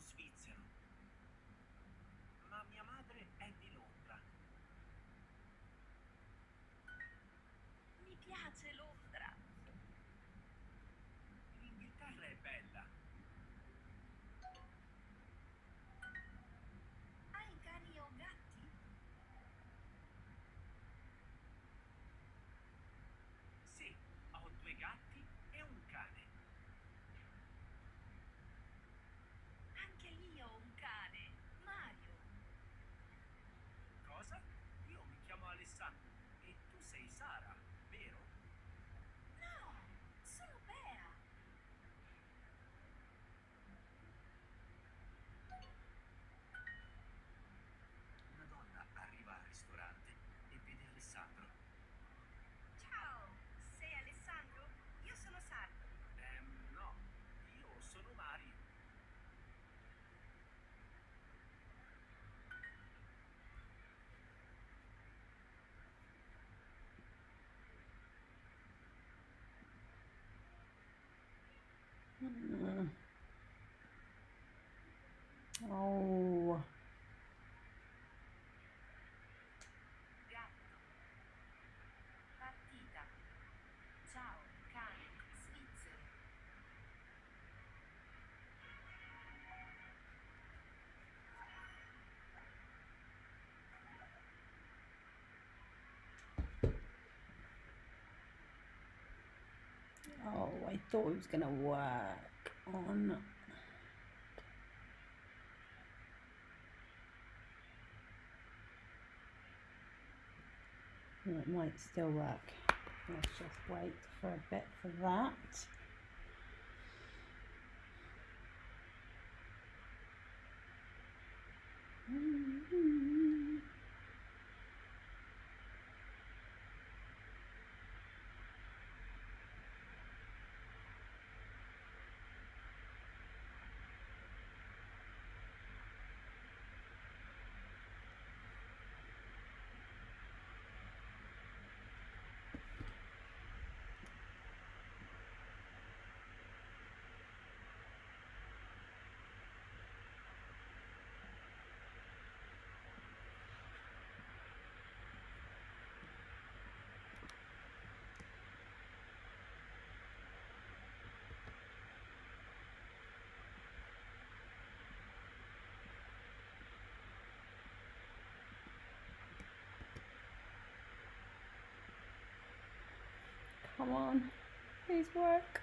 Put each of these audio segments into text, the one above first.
svizzero, ma mia madre è di Londra. Mi piace Londra. L'Inghilterra è bella. Hai cani o gatti? Sì, ho 2 gatti e un cane. Anche io ho un cane, Mario. Cosa? Io mi chiamo Alessandro e tu sei Sara, vero? No, sono Bea. Una donna arriva al ristorante e vede Alessandro. Ciao, sei Alessandro? Io sono Sara. No, io sono Mario. Oh, Gatto. Partita. Ciao, cane, svizzero. oh, I thought it was going to work on. Well, it might still work. Let's just wait for a bit for that. Come on, please work.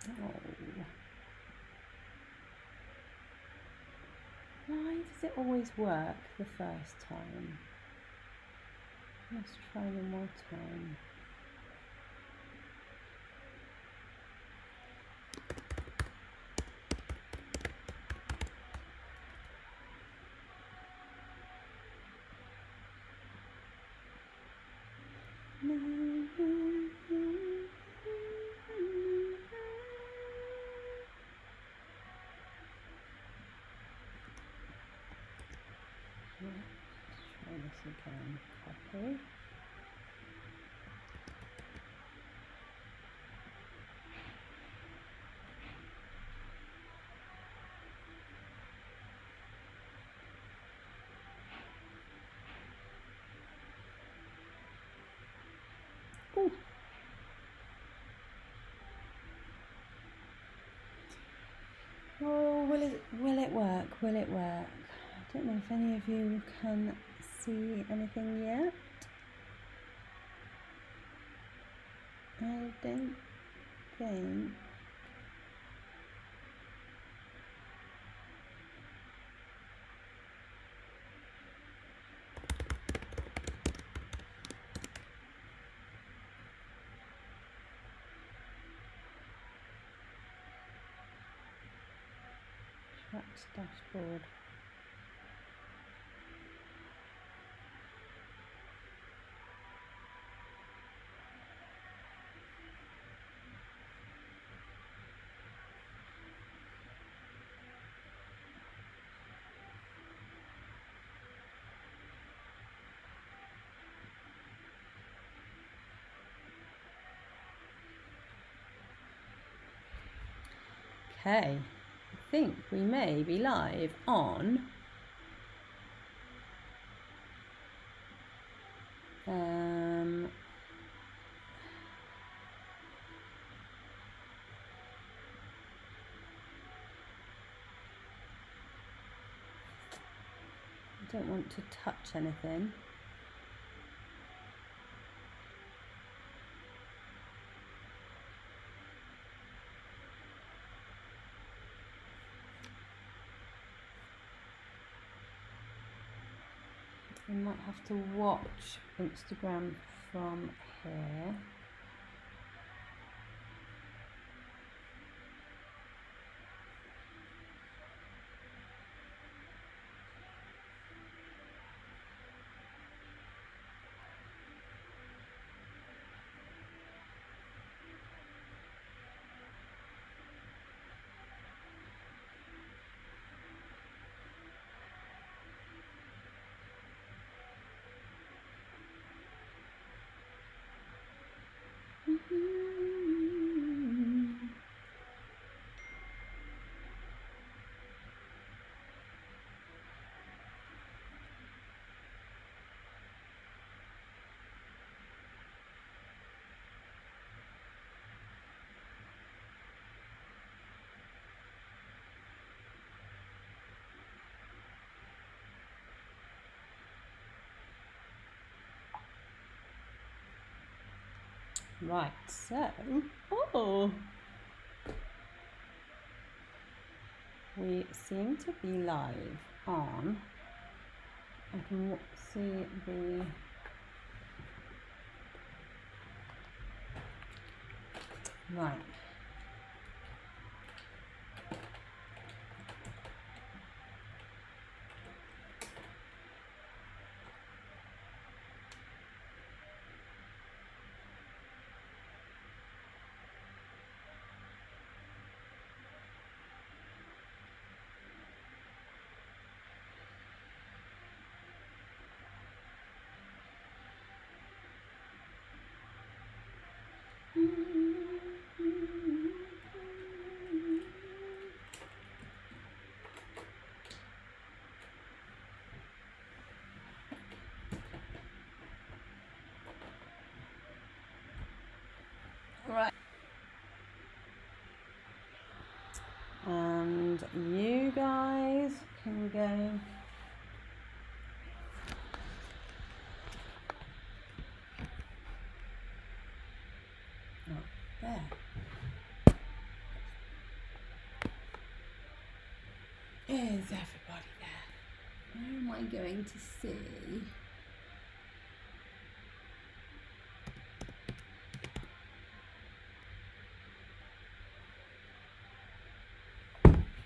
Oh. Why does it always work the first time? Let's try one more time. Let's try this again. Copy. Ooh. Oh, will it work? Will it work? I don't know if any of you can see anything yet. I don't think. Tracks dashboard. Okay, I think we may be live on I don't want to touch anything. We might have to watch Instagram from here. Right, so, we seem to be live on, I can see the, right. Right. And you guys can go. Oh, there. Is everybody there? Where am I going to see?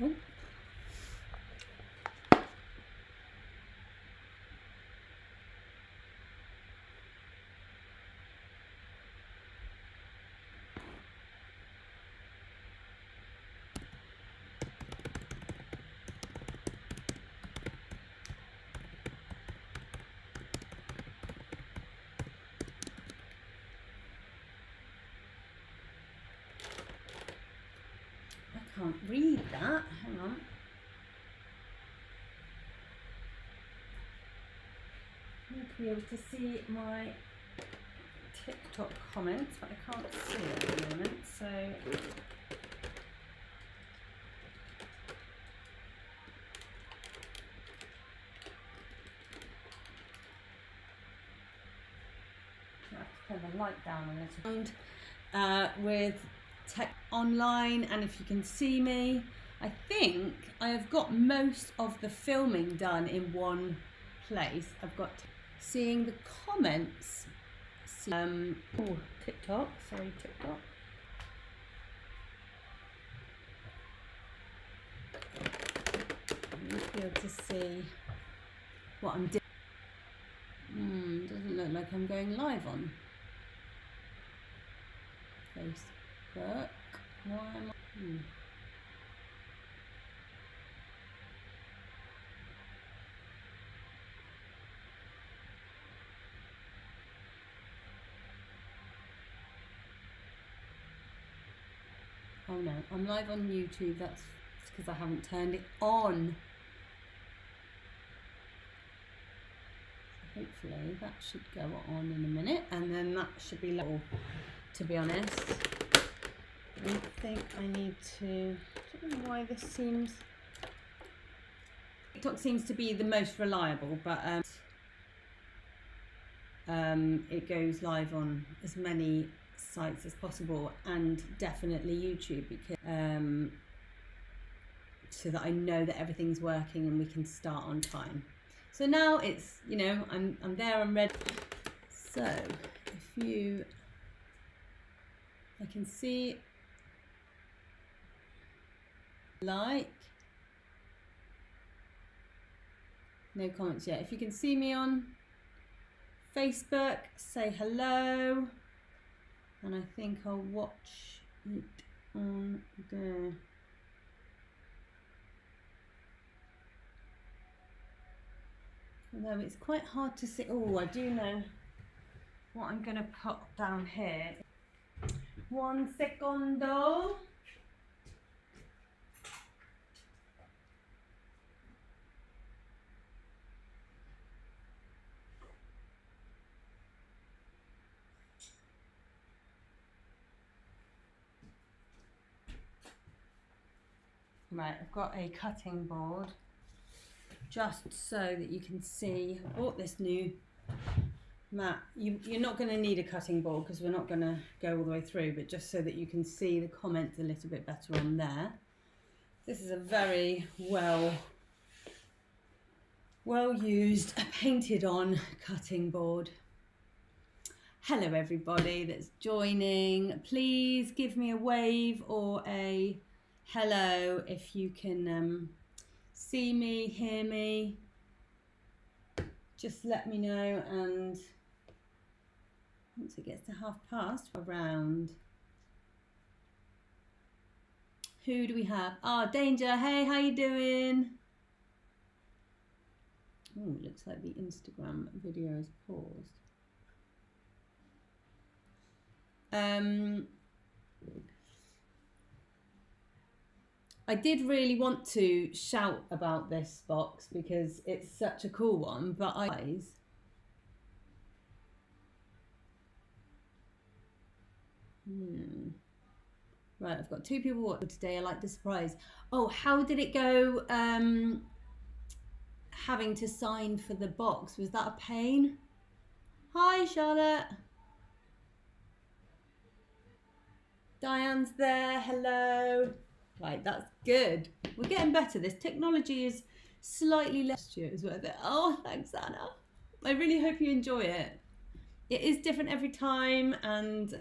Oh. I can't read that. Hang on. I need to be able to see my TikTok comments, but I can't see it at the moment, so I have to turn the light down a little. With tech online, and if you can see me, I think I have got most of the filming done in one place. I've got seeing the comments. Oh, TikTok, sorry, TikTok. I need to be able to see what I'm doing. Doesn't look like I'm going live on Facebook. Why am I? Oh no, I'm live on YouTube. That's because I haven't turned it on. So hopefully that should go on in a minute, and then that should be level. To be honest, I think I need to. I don't know why this seems. TikTok seems to be the most reliable, but it goes live on as many sites as possible, and definitely YouTube, because so that I know that everything's working and we can start on time. So now it's, you know, I'm there, I'm ready. So if I can see like, no comments yet. If you can see me on Facebook, say hello, and I think I'll watch it on there. Although it's quite hard to see. Oh, I do know what I'm going to put down here. 1 secondo. Right, I've got a cutting board, just so that you can see. I bought this new mat. You're not going to need a cutting board because we're not going to go all the way through, but just so that you can see the comments a little bit better on there. This is a very well used, painted on cutting board. Hello everybody that's joining. Please give me a wave or a hello if you can see me, hear me. Just let me know, and once it gets to past, around. Who do we have? Ah, Danger. Hey, how you doing? Oh, looks like the Instagram video is paused. I did really want to shout about this box because it's such a cool one, but Right, I've got 2 people watching today. I like the surprise. Oh, how did it go having to sign for the box? Was that a pain? Hi, Charlotte. Diane's there. Hello. Right, that's good. We're getting better. This technology is slightly less. It was worth it. Oh, thanks, Anna. I really hope you enjoy it. It is different every time, and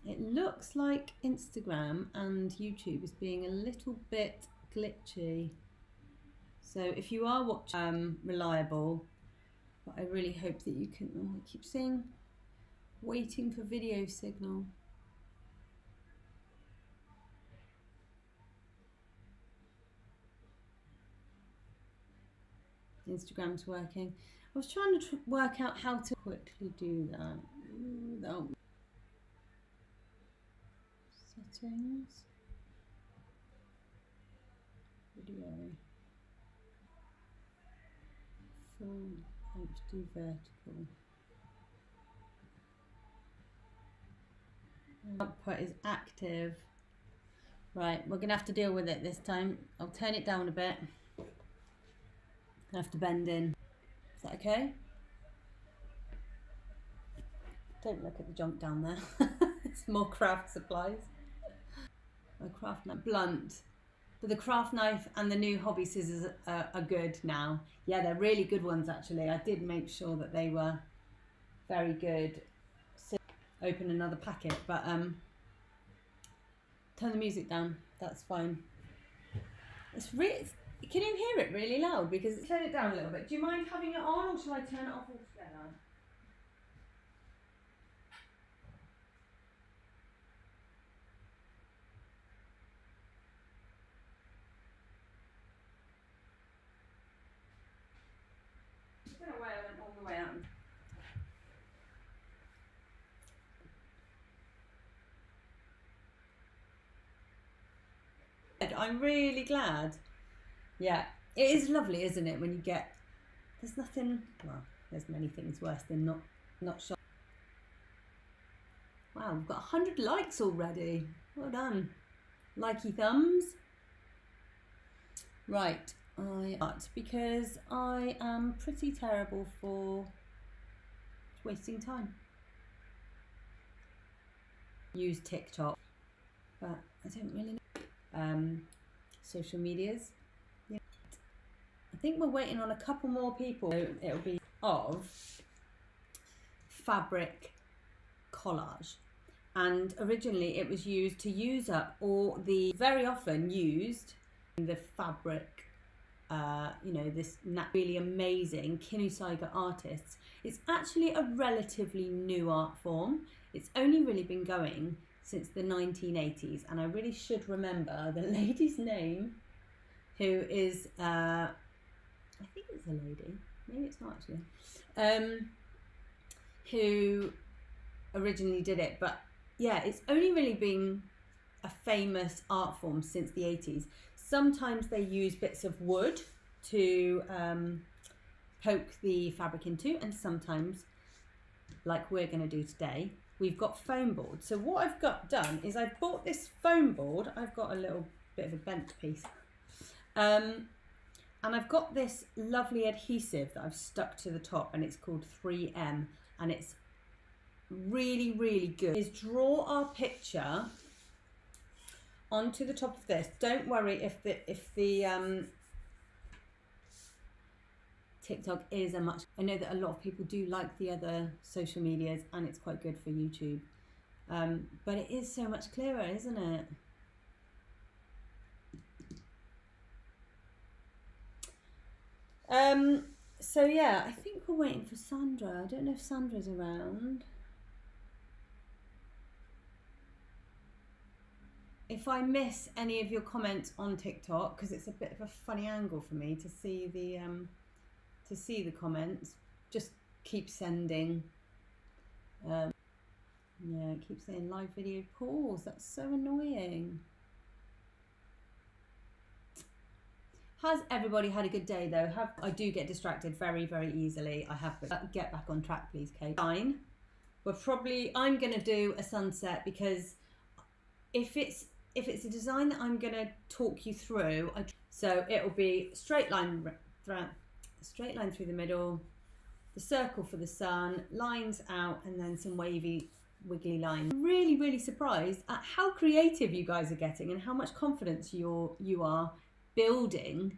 it looks like Instagram and YouTube is being a little bit glitchy. So if you are watching, reliable, but I really hope that you can. Oh, I keep saying waiting for video signal. Instagram's working. I was trying to work out how to quickly do that without settings, video, full HD vertical. Output is active. Right, we're gonna have to deal with it this time. I'll turn it down a bit. I have to bend in. Is that okay? Don't look at the junk down there. It's more craft supplies. My craft knife, blunt. But the craft knife and the new hobby scissors are good now. Yeah, they're really good ones actually. I did make sure that they were very good. Open another packet, but turn the music down. That's fine. It's really. Can you hear it really loud? Because turn it down a little bit. Do you mind having it on, or shall I turn it off altogether? I don't know why I went all the way out. I'm really glad. Yeah, it is lovely, isn't it, when you get, there's nothing, well, there's many things worse than not shot. Wow, we've got 100 likes already. Well done. Likey thumbs. Right, because I am pretty terrible for wasting time. Use TikTok, but I don't really know. Social medias. Yeah. I think we're waiting on a couple more people. So it'll be of fabric collage. And originally it was used to use up all the very often used the fabric, you know, this really amazing Kinusaiga artists. It's actually a relatively new art form. It's only really been going since the 1980s, and I really should remember the lady's name, who is, I think it's a lady, maybe it's not actually, who originally did it, but yeah, it's only really been a famous art form since the 80s. Sometimes they use bits of wood to poke the fabric into, and sometimes, like we're going to do today, we've got foam board. So what I've done is I've bought this foam board. I've got a little bit of a bent piece. And I've got this lovely adhesive that I've stuck to the top, and it's called 3M, and it's really, really good. Is draw our picture onto the top of this. Don't worry if the TikTok is a much, I know that a lot of people do like the other social medias, and it's quite good for YouTube, but it is so much clearer, isn't it? So yeah, I think we're waiting for Sandra. I don't know if Sandra's around. If I miss any of your comments on TikTok, because it's a bit of a funny angle for me to see the comments, just keep sending. Yeah, it keeps saying live video pause. That's so annoying. Has everybody had a good day though? I do get distracted very, very easily. I have to get back on track, please, Kate. Fine. I'm gonna do a sunset, because if it's a design that I'm gonna talk you through, so it'll be straight line through the middle, the circle for the sun, lines out, and then some wavy, wiggly lines. I'm really, really surprised at how creative you guys are getting and how much confidence you are building.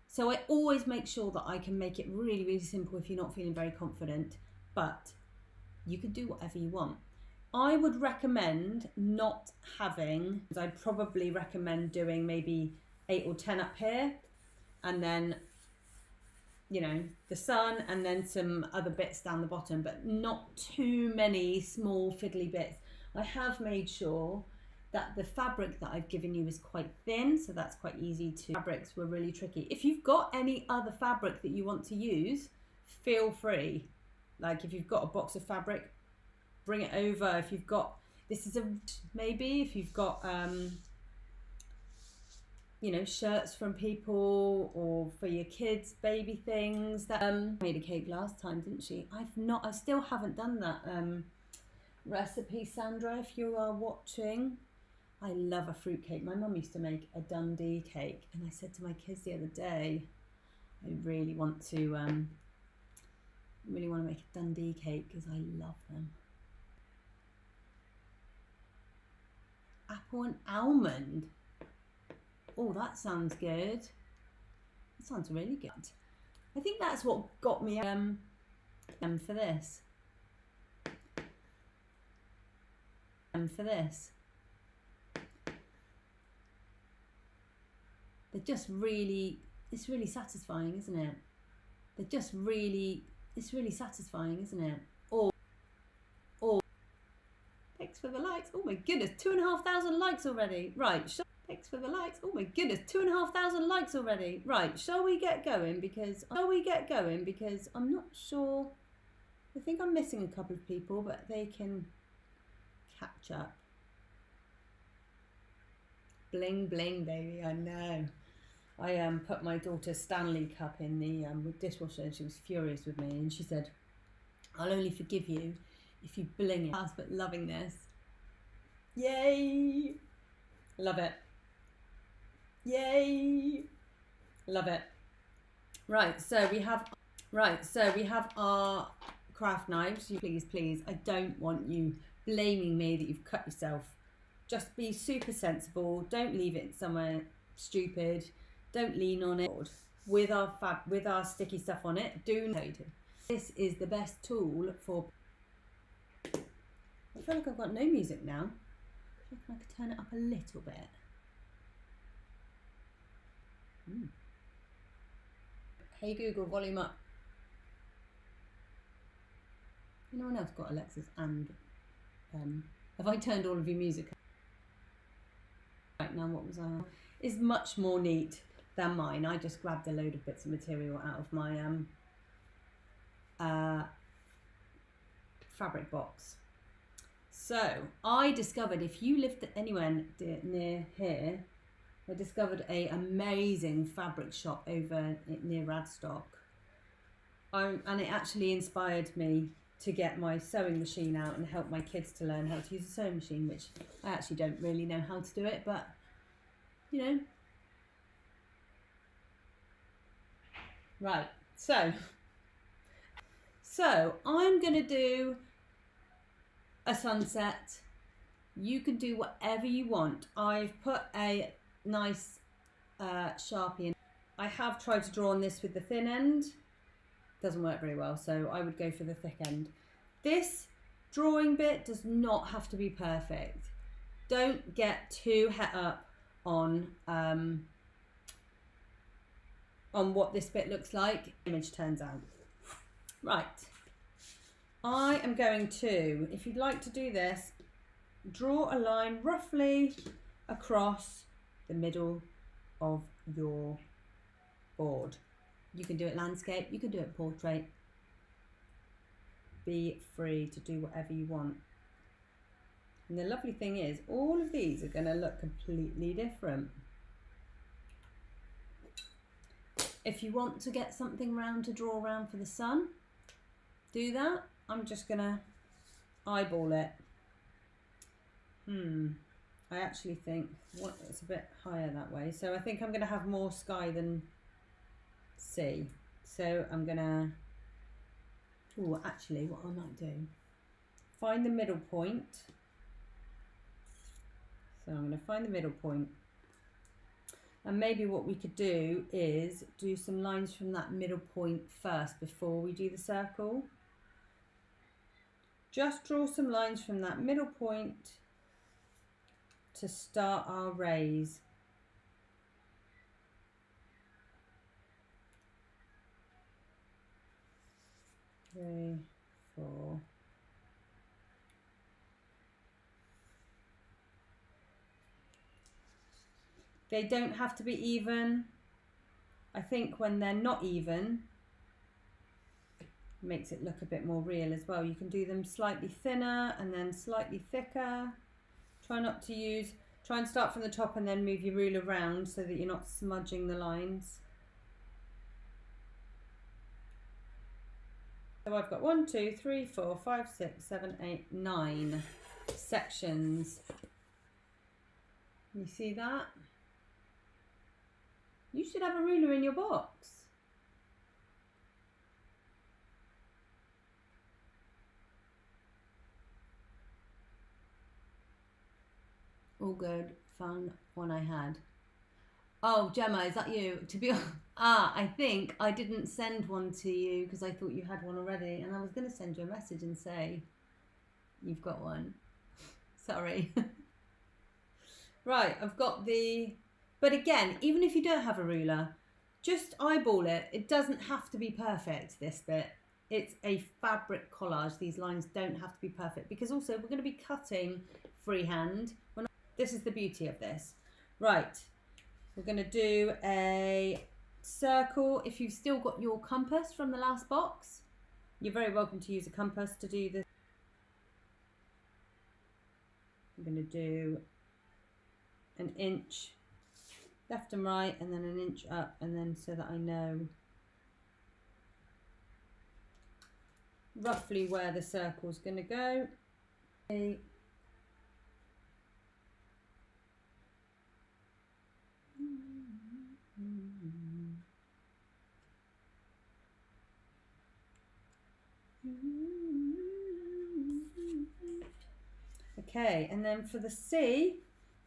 So I always make sure that I can make it really, really simple if you're not feeling very confident, but you can do whatever you want. I would recommend not having, I'd probably recommend doing maybe 8 or 10 up here, and then, you know, the sun, and then some other bits down the bottom, but not too many small fiddly bits. I have made sure that the fabric that I've given you is quite thin, so that's quite easy to, fabrics were really tricky. If you've got any other fabric that you want to use, feel free. Like if you've got a box of fabric, bring it over. If you've got, this is maybe if you've got, you know, shirts from people, or for your kids, baby things. That made a cake last time, didn't she? I still haven't done that recipe, Sandra, if you are watching. I love a fruit cake. My mum used to make a Dundee cake, and I said to my kids the other day, I really want to make a Dundee cake because I love them. Apple and almond. Oh, that sounds good. That sounds really good. I think that's what got me for this. For this. They're just really, it's really satisfying, isn't it? It's really satisfying, isn't it? Or thanks for the likes. Oh my goodness, 2,500 likes already. Right, thanks for the likes. Oh my goodness, 2,500 likes already. Right, shall we get going? Because I'm not sure. I think I'm missing a couple of people, but they can catch up. Bling bling, baby, I know. I put my daughter's Stanley cup in the dishwasher, and she was furious with me, and she said, I'll only forgive you if you bling it. But loving this. Yay! Love it. Yay! Love it. Right, so we have our craft knives. Please, I don't want you blaming me that you've cut yourself. Just be super sensible. Don't leave it somewhere stupid. Don't lean on it. With our sticky stuff on it, this is the best tool for. I feel like I've got no music now. I think I could turn it up a little bit. Hey Google, volume up. Anyone else got Alexa's and have I turned all of your music? Right now, what was I on? Is much more neat than mine. I just grabbed a load of bits of material out of my fabric box. So I discovered, if you lived anywhere near here, I discovered a amazing fabric shop over near Radstock. And it actually inspired me to get my sewing machine out and help my kids to learn how to use a sewing machine, which I actually don't really know how to do it, but you know. Right, so I'm gonna do a sunset. You can do whatever you want. I've put a nice Sharpie in. I have tried to draw on this with the thin end. Doesn't work very well, so I would go for the thick end. This drawing bit does not have to be perfect. Don't get too het up on what this bit looks like. Image turns out. Right. I am going to, if you'd like to do this, draw a line roughly across the middle of your board. You can do it landscape, you can do it portrait. Be free to do whatever you want. And the lovely thing is, all of these are going to look completely different. If you want to get something round to draw around for the sun, do that. I'm just going to eyeball it. I actually think it's a bit higher that way. So I think I'm going to have more sky than sea. So I'm going to, actually what I might do, find the middle point. So I'm going to find the middle point. And maybe what we could do is do some lines from that middle point first before we do the circle. Just draw some lines from that middle point to start our raise. Three, 4. They don't have to be even. I think when they're not even, it makes it look a bit more real as well. You can do them slightly thinner and then slightly thicker. Try and start from the top and then move your ruler around so that you're not smudging the lines. So I've got 1, 2, 3, 4, 5, 6, 7, 8, 9 sections. You see that? You should have a ruler in your box. All good, fun one I had. Oh, Gemma, is that you? To be honest, I think I didn't send one to you because I thought you had one already, and I was going to send you a message and say you've got one. Sorry. Right, I've got the. But again, even if you don't have a ruler, just eyeball it. It doesn't have to be perfect, this bit. It's a fabric collage. These lines don't have to be perfect because also we're going to be cutting freehand. This is the beauty of this. Right, we're going to do a circle. If you've still got your compass from the last box, you're very welcome to use a compass to do this. I'm going to do an an inch left and right, and then an inch up, and then so that I know roughly where the circle's going to go. Okay, and then for the C,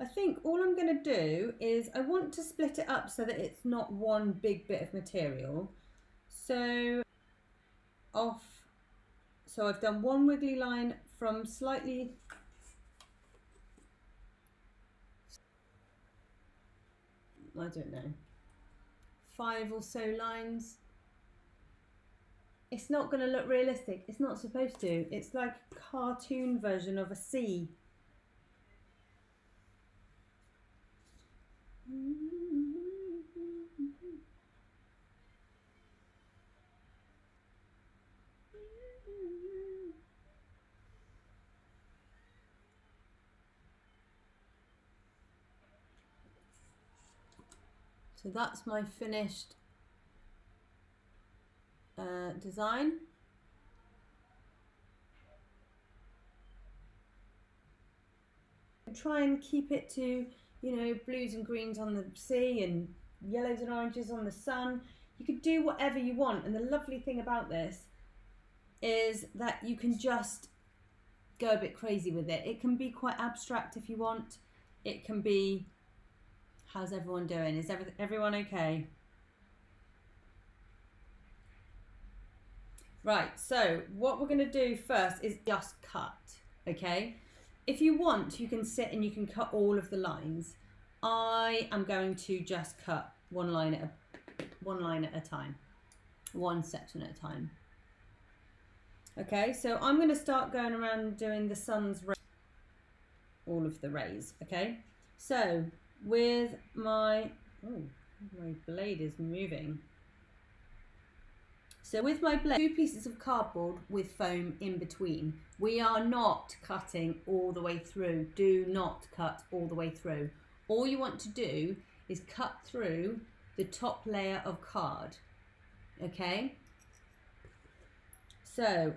I think all I'm going to do is I want to split it up so that it's not one big bit of material. So I've done one wiggly line from slightly, I don't know, 5 or so lines. It's not going to look realistic. It's not supposed to. It's like a cartoon version of a C. So that's my finished design. Try and keep it to, you know, blues and greens on the sea and yellows and oranges on the sun. You could do whatever you want, and the lovely thing about this is that you can just go a bit crazy with it. It can be quite abstract if you want. It can be, how's everyone doing? Is everyone okay? Right, so what we're going to do first is just cut, okay? If you want, you can sit and you can cut all of the lines. I am going to just cut one line at a time, one section at a time. Okay, so I'm going to start going around doing the sun's rays, all of the rays, okay? So with my blade is moving. So with my blade, 2 pieces of cardboard with foam in between. We are not cutting all the way through. Do not cut all the way through. All you want to do is cut through the top layer of card, okay? So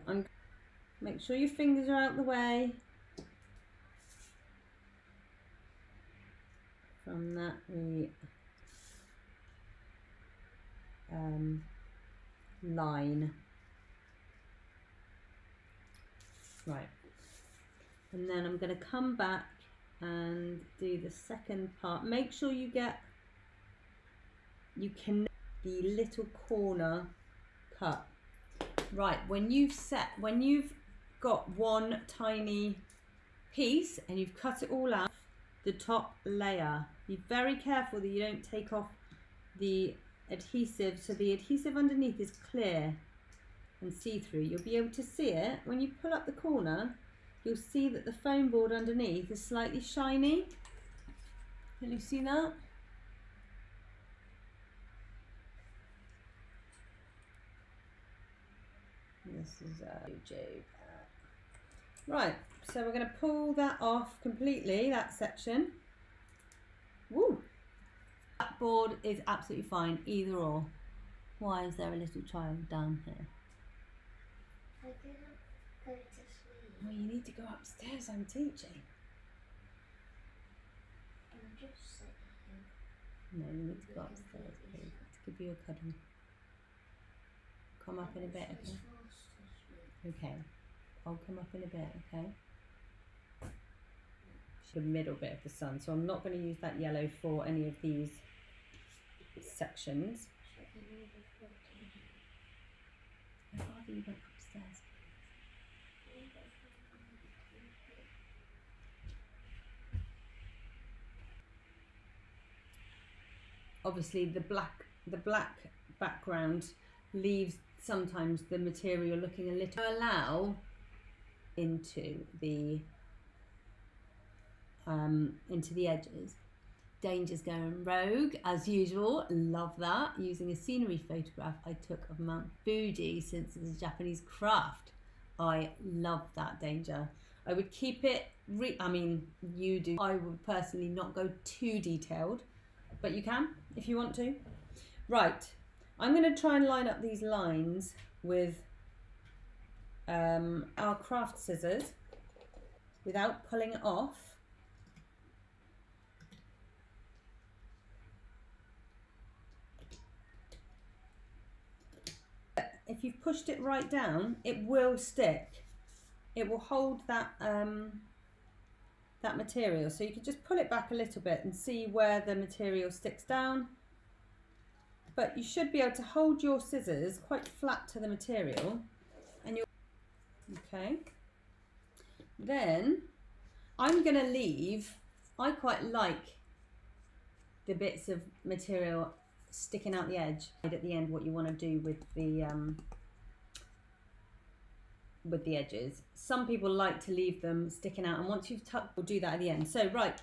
make sure your fingers are out the way. From that we line. Right. And then I'm going to come back and do the second part. Make sure you connect the little corner cut. Right, when you've got one tiny piece and you've cut it all out, the top layer, be very careful that you don't take off the adhesive, so the adhesive underneath is clear and see-through. You'll be able to see it when you pull up the corner. You'll see that the foam board underneath is slightly shiny. Can you see that? This is YouTube. Right, so we're going to pull that off completely, that section. Woo! That board is absolutely fine, either or. Why is there a little child down here? I didn't go to sleep. Well, you need to go upstairs, I'm teaching. I'm just sitting. No, you need to go upstairs, please. To give you a cuddle. Come up in a bit, okay? Okay. I'll come up in a bit, okay? The middle bit of the sun, so I'm not going to use that yellow for any of these sections. I'd rather you went upstairs. Obviously the black background leaves sometimes the material looking a little, allow into the edges. Danger's going rogue as usual. Love that. Using a scenery photograph I took of Mount Fuji since it's a Japanese craft. I love that, Danger. I would keep it, I mean, you do. I would personally not go too detailed, but you can if you want to. Right, I'm going to try and line up these lines with our craft scissors without pulling it off. If you've pushed it right down, it will stick. It will hold that that material. So you can just pull it back a little bit and see where the material sticks down. But you should be able to hold your scissors quite flat to the material. And okay. Then I'm going to leave, I quite like the bits of material sticking out the edge at the end, what you want to do with the edges. Some people like to leave them sticking out, and once you've tucked, we'll do that at the end. So right,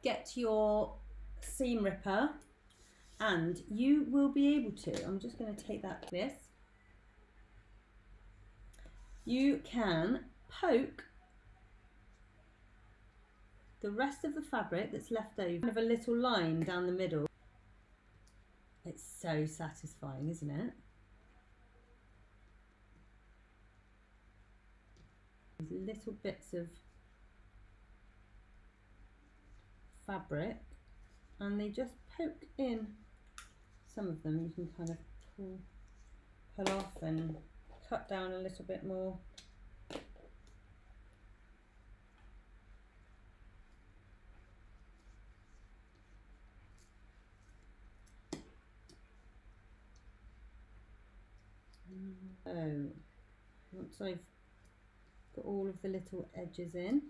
get your seam ripper and you will be able to, I'm just going to take that this, you can poke the rest of the fabric that's left over, kind of a little line down the middle. It's so satisfying, isn't it? These little bits of fabric, and they just poke in. Some of them you can kind of pull off and cut down a little bit more. So once I've got all of the little edges in,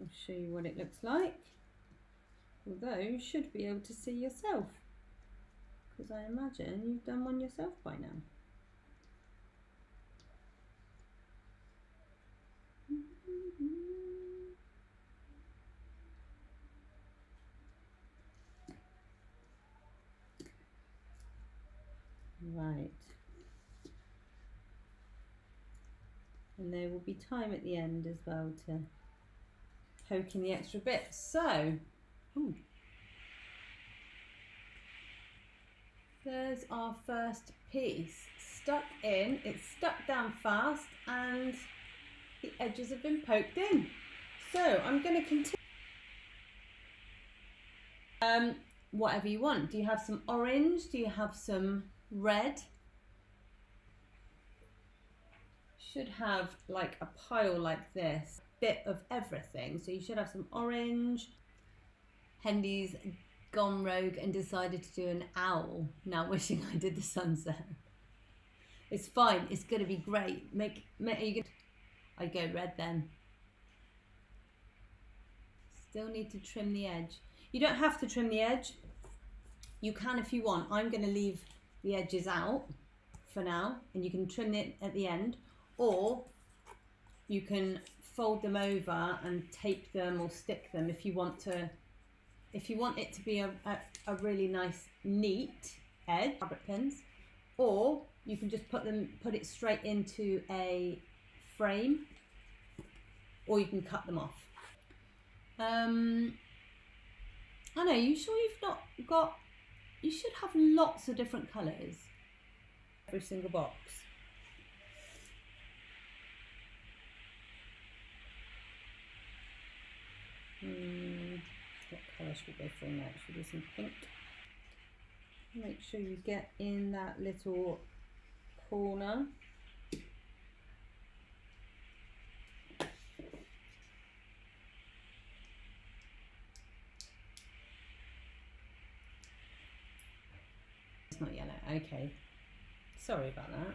I'll show you what it looks like. Although you should be able to see yourself, because I imagine you've done one yourself by now. Right. And there will be time at the end as well to poke in the extra bits. So, ooh, there's our first piece stuck in. It's stuck down fast and the edges have been poked in. So I'm going to continue. Whatever you want. Do you have some orange? Do you have some red? Should have like a pile like this, bit of everything. So you should have some orange. Hendy's gone rogue and decided to do an owl, now wishing I did the sunset. It's fine, it's gonna be great. I'd go red then. Still need to trim the edge. You don't have to trim the edge. You can if you want. I'm gonna leave the edges out for now, and you can trim it at the end. Or you can fold them over and tape them or stick them if you want to. If you want it to be a really nice, neat edge, fabric pins, or you can just put it straight into a frame, or you can cut them off. I know. You sure you've not got? You should have lots of different colours. Every single box. What colour should we go for next? Should we do some pink? Make sure you get in that little corner. It's not yellow, okay. Sorry about that.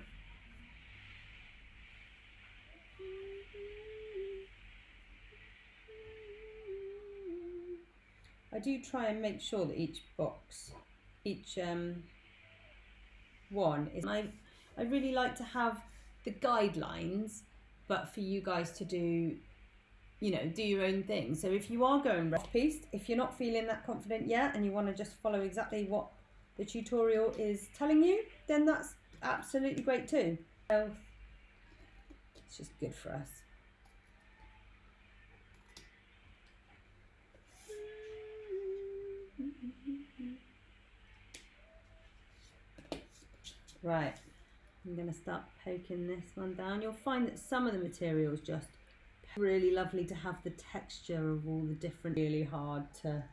I do try and make sure that each box, each one is. I really like to have the guidelines, but for you guys to do, you know, do your own thing. So if you are going rough piece, if you're not feeling that confident yet and you want to just follow exactly what the tutorial is telling you, then that's absolutely great too. So it's just good for us. Right, I'm going to start poking this one down. You'll find that some of the materials just really lovely to have the texture of all the different, really hard to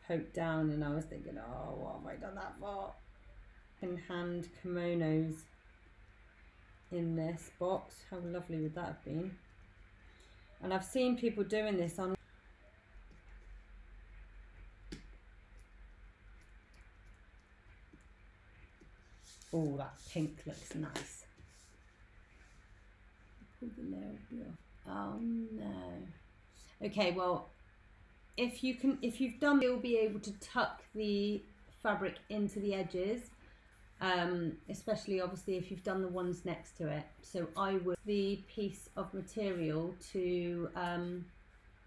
poke down, and I was thinking, oh, what have I done that for? And hand kimonos in this box, how lovely would that have been? And I've seen people doing this on. Oh, that pink looks nice. Pull the layer of blue off. Oh no. Okay, well, if you've done, you'll be able to tuck the fabric into the edges, especially obviously if you've done the ones next to it. So I would the piece of material to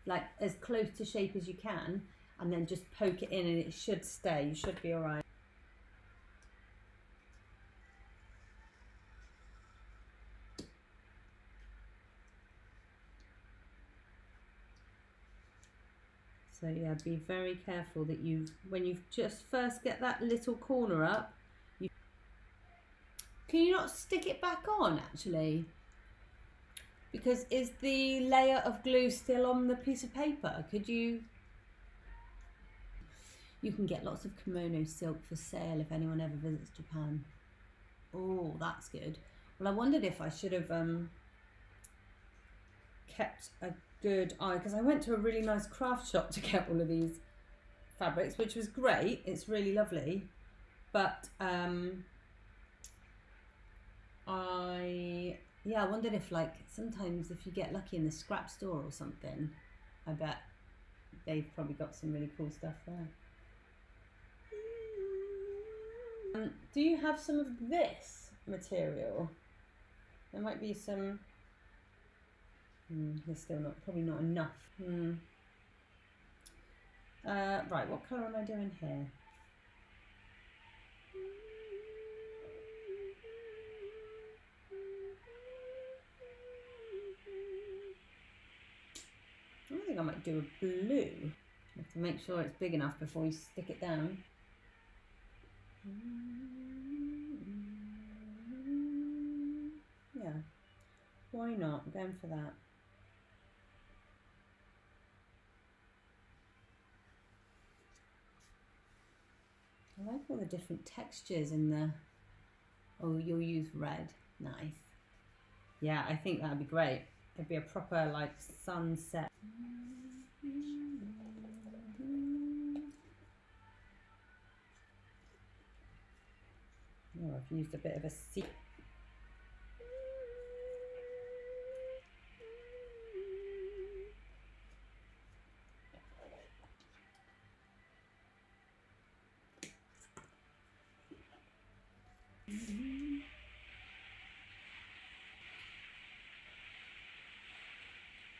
like as close to shape as you can, and then just poke it in, and it should stay. You should be all right. So yeah, be very careful that when you just first get that little corner up, can you not stick it back on actually? Because is the layer of glue still on the piece of paper? Could you? You can get lots of kimono silk for sale if anyone ever visits Japan. Oh, that's good. Well, I wondered if I should have kept a good eye, because I went to a really nice craft shop to get all of these fabrics, which was great. It's really lovely, but I wondered if, like, sometimes if you get lucky in the scrap store or something, I bet they've probably got some really cool stuff there. Do you have some of this material? There might be some. There's still probably not enough. Right, what colour am I doing here? I think I might do a blue. You have to make sure it's big enough before you stick it down. Yeah, why not? I'm going for that. I like all the different textures in the. Oh, you'll use red. Nice. Yeah, I think that'd be great. It'd be a proper, like, sunset. Oh, I've used a bit of a sea.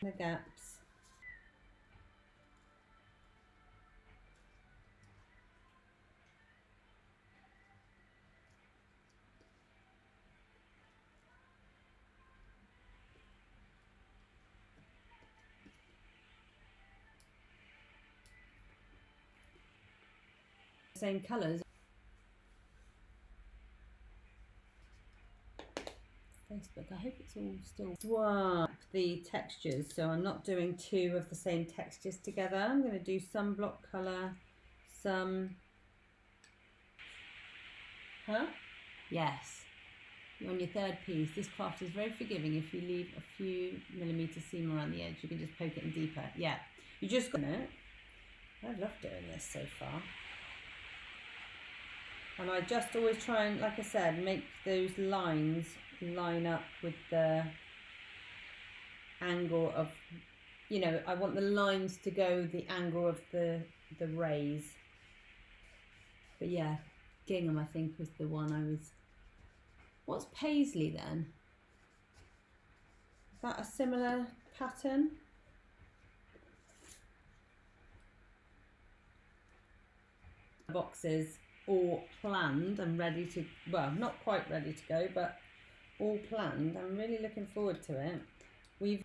The gaps. Same colours. Facebook, I hope it's all still swap the textures, so I'm not doing two of the same textures together. I'm going to do some block colour, some. Yes, you're on your third piece. This craft is very forgiving. If you leave a few millimetre seam around the edge, you can just poke it in deeper. Yeah, you just got it. I love doing this so far. And I just always try and, like I said, make those lines line up with the angle of, you know, I want the lines to go the angle of the rays. But yeah, gingham I think was the one I was. What's paisley then? Is that a similar pattern? Boxes all planned and ready to, well, not quite ready to go, but all planned. I'm really looking forward to it. We've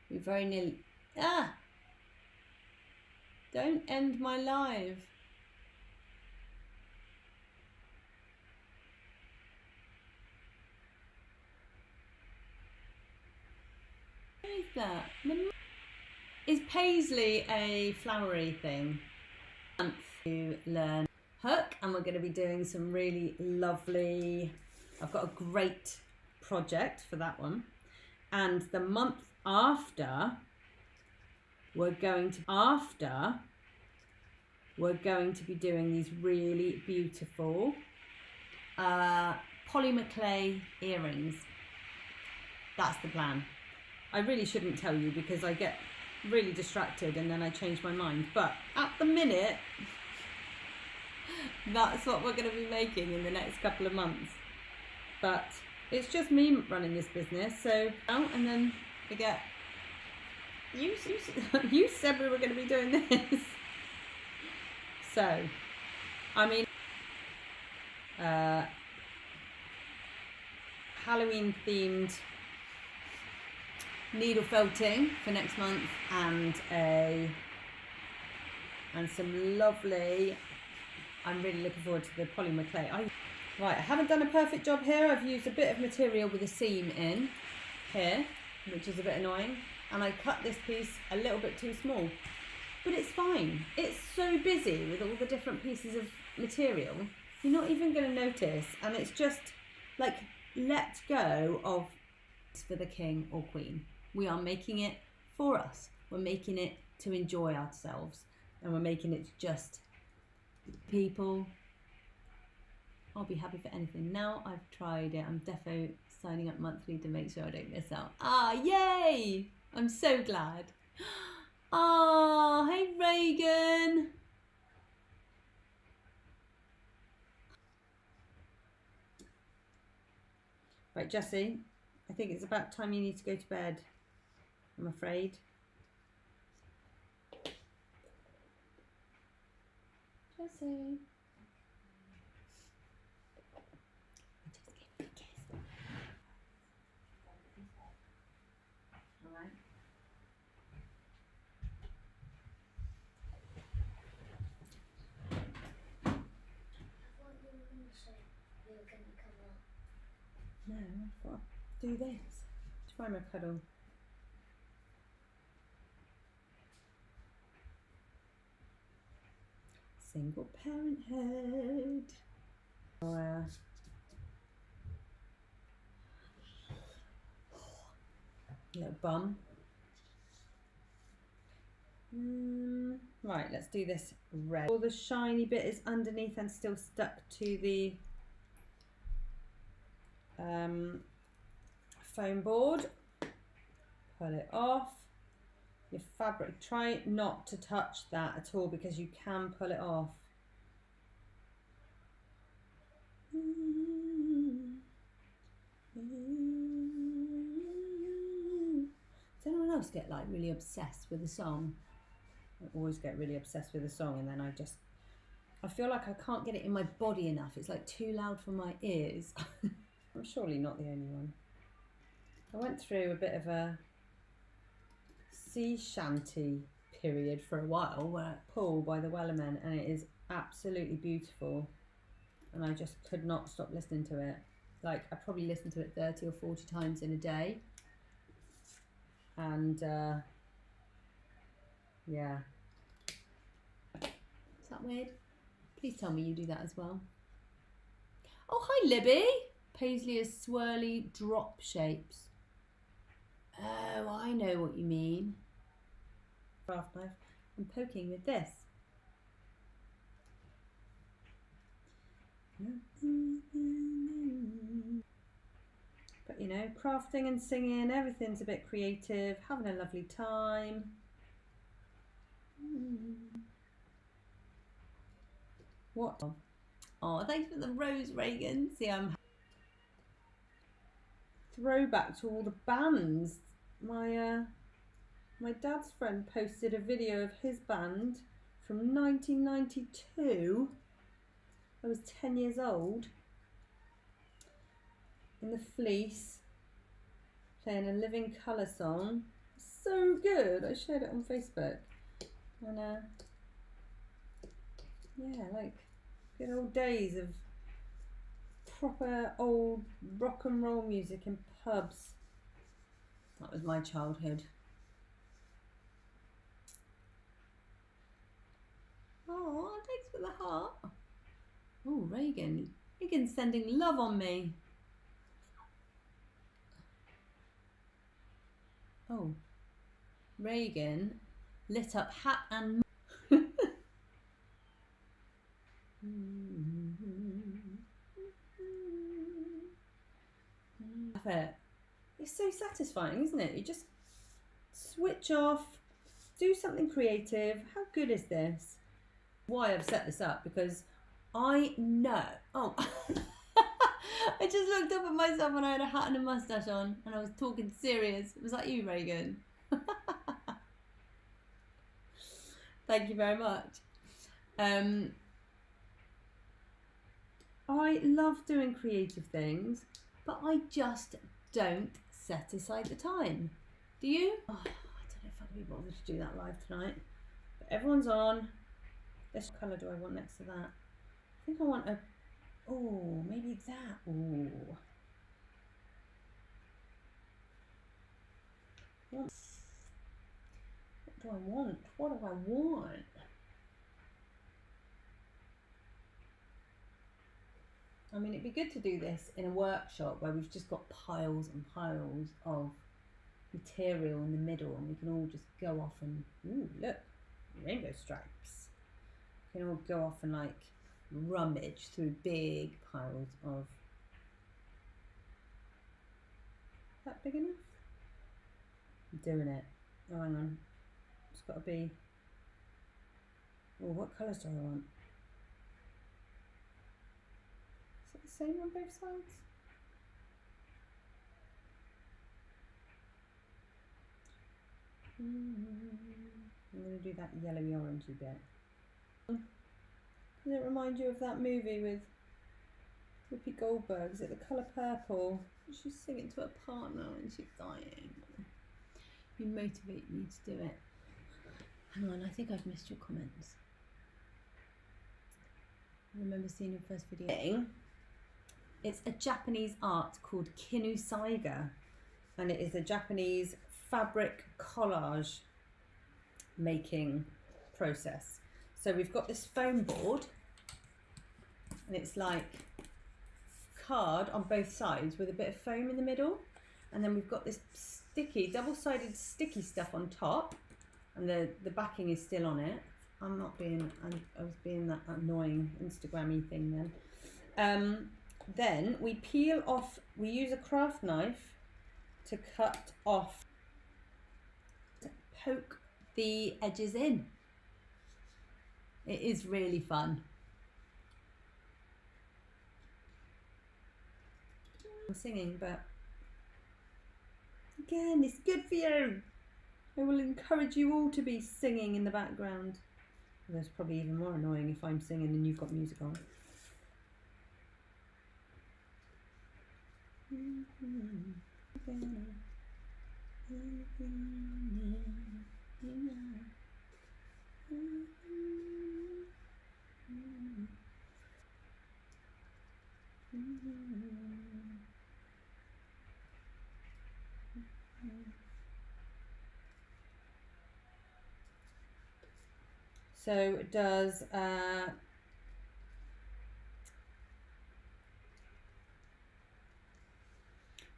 very nearly, don't end my live. What is that? Is paisley a flowery thing? To learn hook, and we're going to be doing some really lovely, I've got a great project for that one, and the month after we're going to be doing these really beautiful polymer clay earrings. That's the plan. I really shouldn't tell you because I get really distracted and then I change my mind, but at the minute that's what we're going to be making in the next couple of months. But it's just me running this business, so and then we get you said we were going to be doing this. So I mean Halloween themed needle felting for next month, and some lovely, I'm really looking forward to the polymer clay. Right, I haven't done a perfect job here. I've used a bit of material with a seam in here, which is a bit annoying, and I cut this piece a little bit too small, but it's fine. It's so busy with all the different pieces of material, you're not even going to notice, and it's just like, let go of for the king or queen. We are making it for us. We're making it to enjoy ourselves, and we're making it just people. I'll be happy for anything. Now I've tried it, I'm defo signing up monthly to make sure I don't miss out. Ah, yay! I'm so glad. Ah, hey Reagan. Right, Jessie, I think it's about time you need to go to bed, I'm afraid. Jessie. I just gave you a kiss. Alright. I thought you were going to say you were going to come up. No, I've got to do this. Try my cuddle. Single parenthood. Little bum. Right, let's do this red. All the shiny bit is underneath and still stuck to the foam board. Pull it off. Your fabric, try not to touch that at all because you can pull it off. Does anyone else get like really obsessed with a song? I always get really obsessed with a song, and then I feel like I can't get it in my body enough. It's like too loud for my ears. I'm surely not the only one. I went through a bit of a sea shanty period for a while, where Pool by the Wellermen, and it is absolutely beautiful, and I just could not stop listening to it. Like, I probably listened to it 30 or 40 times in a day, and yeah. Is that weird? Please tell me you do that as well. Oh, hi Libby. Paisley is swirly drop shapes. Oh, I know what you mean. Craft knife. I'm poking with this. But you know, crafting and singing, everything's a bit creative, having a lovely time. What? Oh, thanks for the rose, Reagan. See, I'm throwback to all the bands. My dad's friend posted a video of his band from 1992. I was 10 years old. In the Fleece, playing a Living Colour song. So good. I shared it on Facebook. And yeah, like good old days of proper old rock and roll music in pubs. That was my childhood. Oh, thanks for the heart. Oh, Reagan. Reagan's sending love on me. Oh, Reagan lit up hat and... It's so satisfying, isn't it? You just switch off, do something creative. How good is this? Why I've set this up, because I know. Oh, I just looked up at myself and I had a hat and a mustache on and I was talking serious. Was that you, Reagan? Thank you very much. I love doing creative things, but I just don't set aside the time. Do you? Oh, I don't know if I'll be bothered to do that live tonight. But everyone's on. This colour do I want next to that? I think I want a... Oh, maybe that. Oh. What do I want? What do I want? I mean, it'd be good to do this in a workshop where we've just got piles and piles of material in the middle and we can all just go off and, ooh, look, rainbow stripes. We can all go off and like rummage through big piles of... Is that big enough? I'm doing it. Oh, hang on. It's got to be... Oh, what colours do I want? Is it the same on both sides? I'm going to do that yellowy orangey bit. Does it remind you of that movie with Whoopi Goldberg? Is it The Colour Purple? She's singing to her partner and she's dying. You motivate me to do it. Hang on, I think I've missed your comments. I remember seeing your first video. It's a Japanese art called Kinusaiga, and it is a Japanese fabric collage making process. So we've got this foam board and it's like card on both sides with a bit of foam in the middle, and then we've got this sticky, double-sided sticky stuff on top, and the backing is still on it. I was being that annoying Instagram-y thing then. Then we peel off, we use a craft knife to cut off, to poke the edges in. It is really fun. I'm singing, but again, it's good for you. I will encourage you all to be singing in the background. That's probably even more annoying if I'm singing and you've got music on. So does I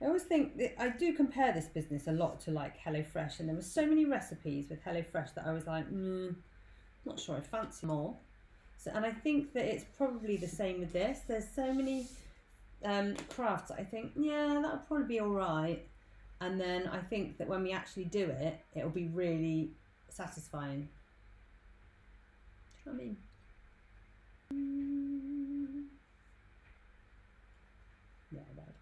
always think that I do compare this business a lot to like HelloFresh, and there were so many recipes with HelloFresh that I was like, not sure I fancy more. So, and I think that it's probably the same with this. There's so many crafts that I think, yeah, that'll probably be all right. And then I think that when we actually do it, it'll be really satisfying. Do you know what I mean? Yeah, right.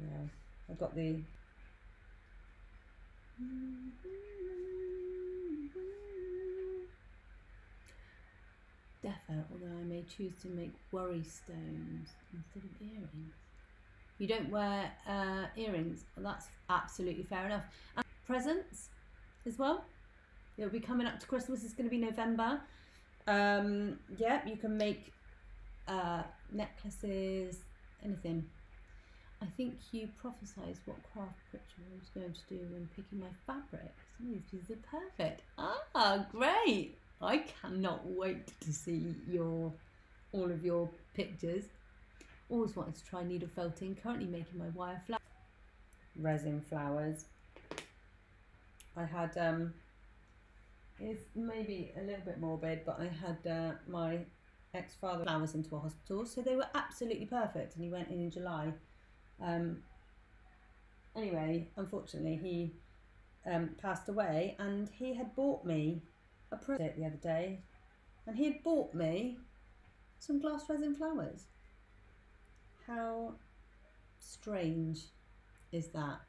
Yeah, I've got the defo, although I may choose to make worry stones instead of earrings. You don't wear earrings? Well, that's absolutely fair enough. And presents, as well. It'll be coming up to Christmas. It's going to be November. Yeah, you can make necklaces, anything. I think you prophesied what craft picture I was going to do when picking my fabrics. Some of these pieces are perfect. Ah, great! I cannot wait to see all of your pictures. Always wanted to try needle felting. Currently making my wire flower resin flowers. I had it's maybe a little bit morbid, but I had my ex-father flowers into a hospital, so they were absolutely perfect, and he went in July. Anyway, unfortunately, he passed away, and he had bought me a present the other day, and he had bought me some glass resin flowers. How strange is that?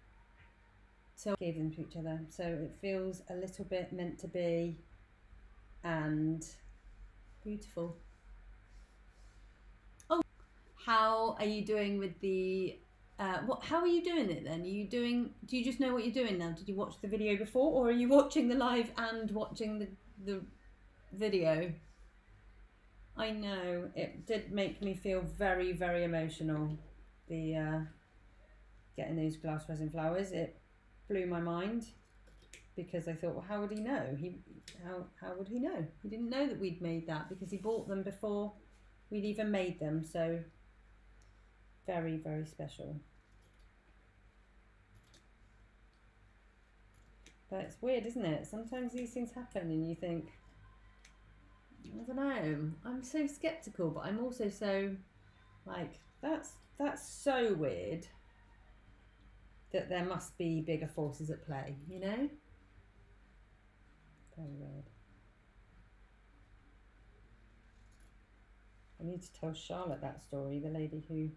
So I gave them to each other, so it feels a little bit meant to be and beautiful. Oh, how are you doing with the how are you doing it then? Do you just know what you're doing now? Did you watch the video before, or are you watching the live and watching the video? I know, it did make me feel very, very emotional, the getting those glass resin flowers. It blew my mind, because I thought, well, how would he know? How would he know? He didn't know that we'd made that, because he bought them before we'd even made them. So very, very special. But it's weird, isn't it? Sometimes these things happen and you think, I don't know, I'm so skeptical, but I'm also so like, that's so weird that there must be bigger forces at play, you know? Very weird. I need to tell Charlotte that story, the lady who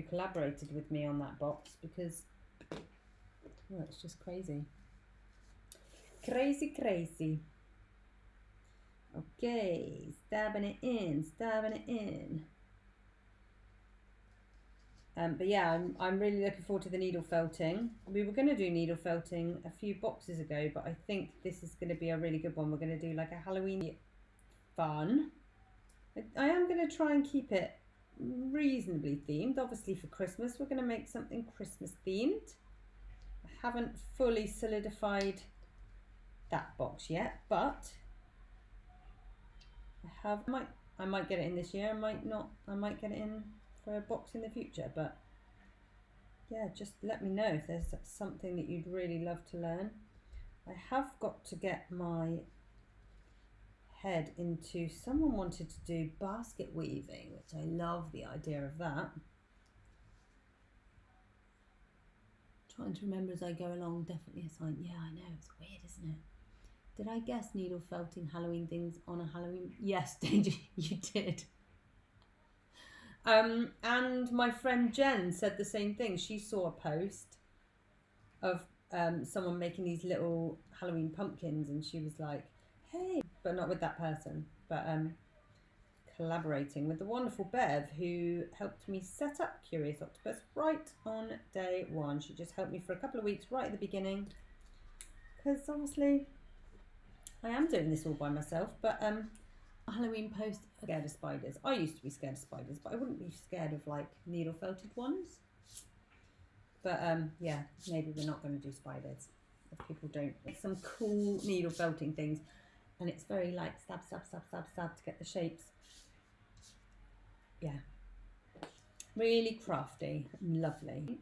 collaborated with me on that box, because it's just crazy. Crazy, crazy. Okay, stabbing it in. But yeah, I'm really looking forward to the needle felting. We were going to do needle felting a few boxes ago, but I think this is going to be a really good one. We're going to do like a Halloween fun. I am going to try and keep it reasonably themed. Obviously for Christmas, we're going to make something Christmas themed. I haven't fully solidified that box yet, but I might get it in this year. I might not. I might get it in for a box in the future, but yeah, just let me know if there's something that you'd really love to learn. I have got to get my head into, someone wanted to do basket weaving, which I love the idea of that. Trying to remember as I go along, definitely a sign. Yeah, I know, it's weird, isn't it? Did I guess needle felting Halloween things on a Halloween? Yes, did you did. And my friend Jen said the same thing. She saw a post of someone making these little Halloween pumpkins, and she was like, hey, but not with that person, but collaborating with the wonderful Bev, who helped me set up Curious Octopus right on day one. She just helped me for a couple of weeks right at the beginning, because obviously I am doing this all by myself. But Halloween post, scared of spiders. I used to be scared of spiders, but I wouldn't be scared of like needle felted ones. But yeah, maybe we're not going to do spiders if people don't. It's some cool needle felting things, and it's very like stab to get the shapes. Yeah, really crafty and lovely.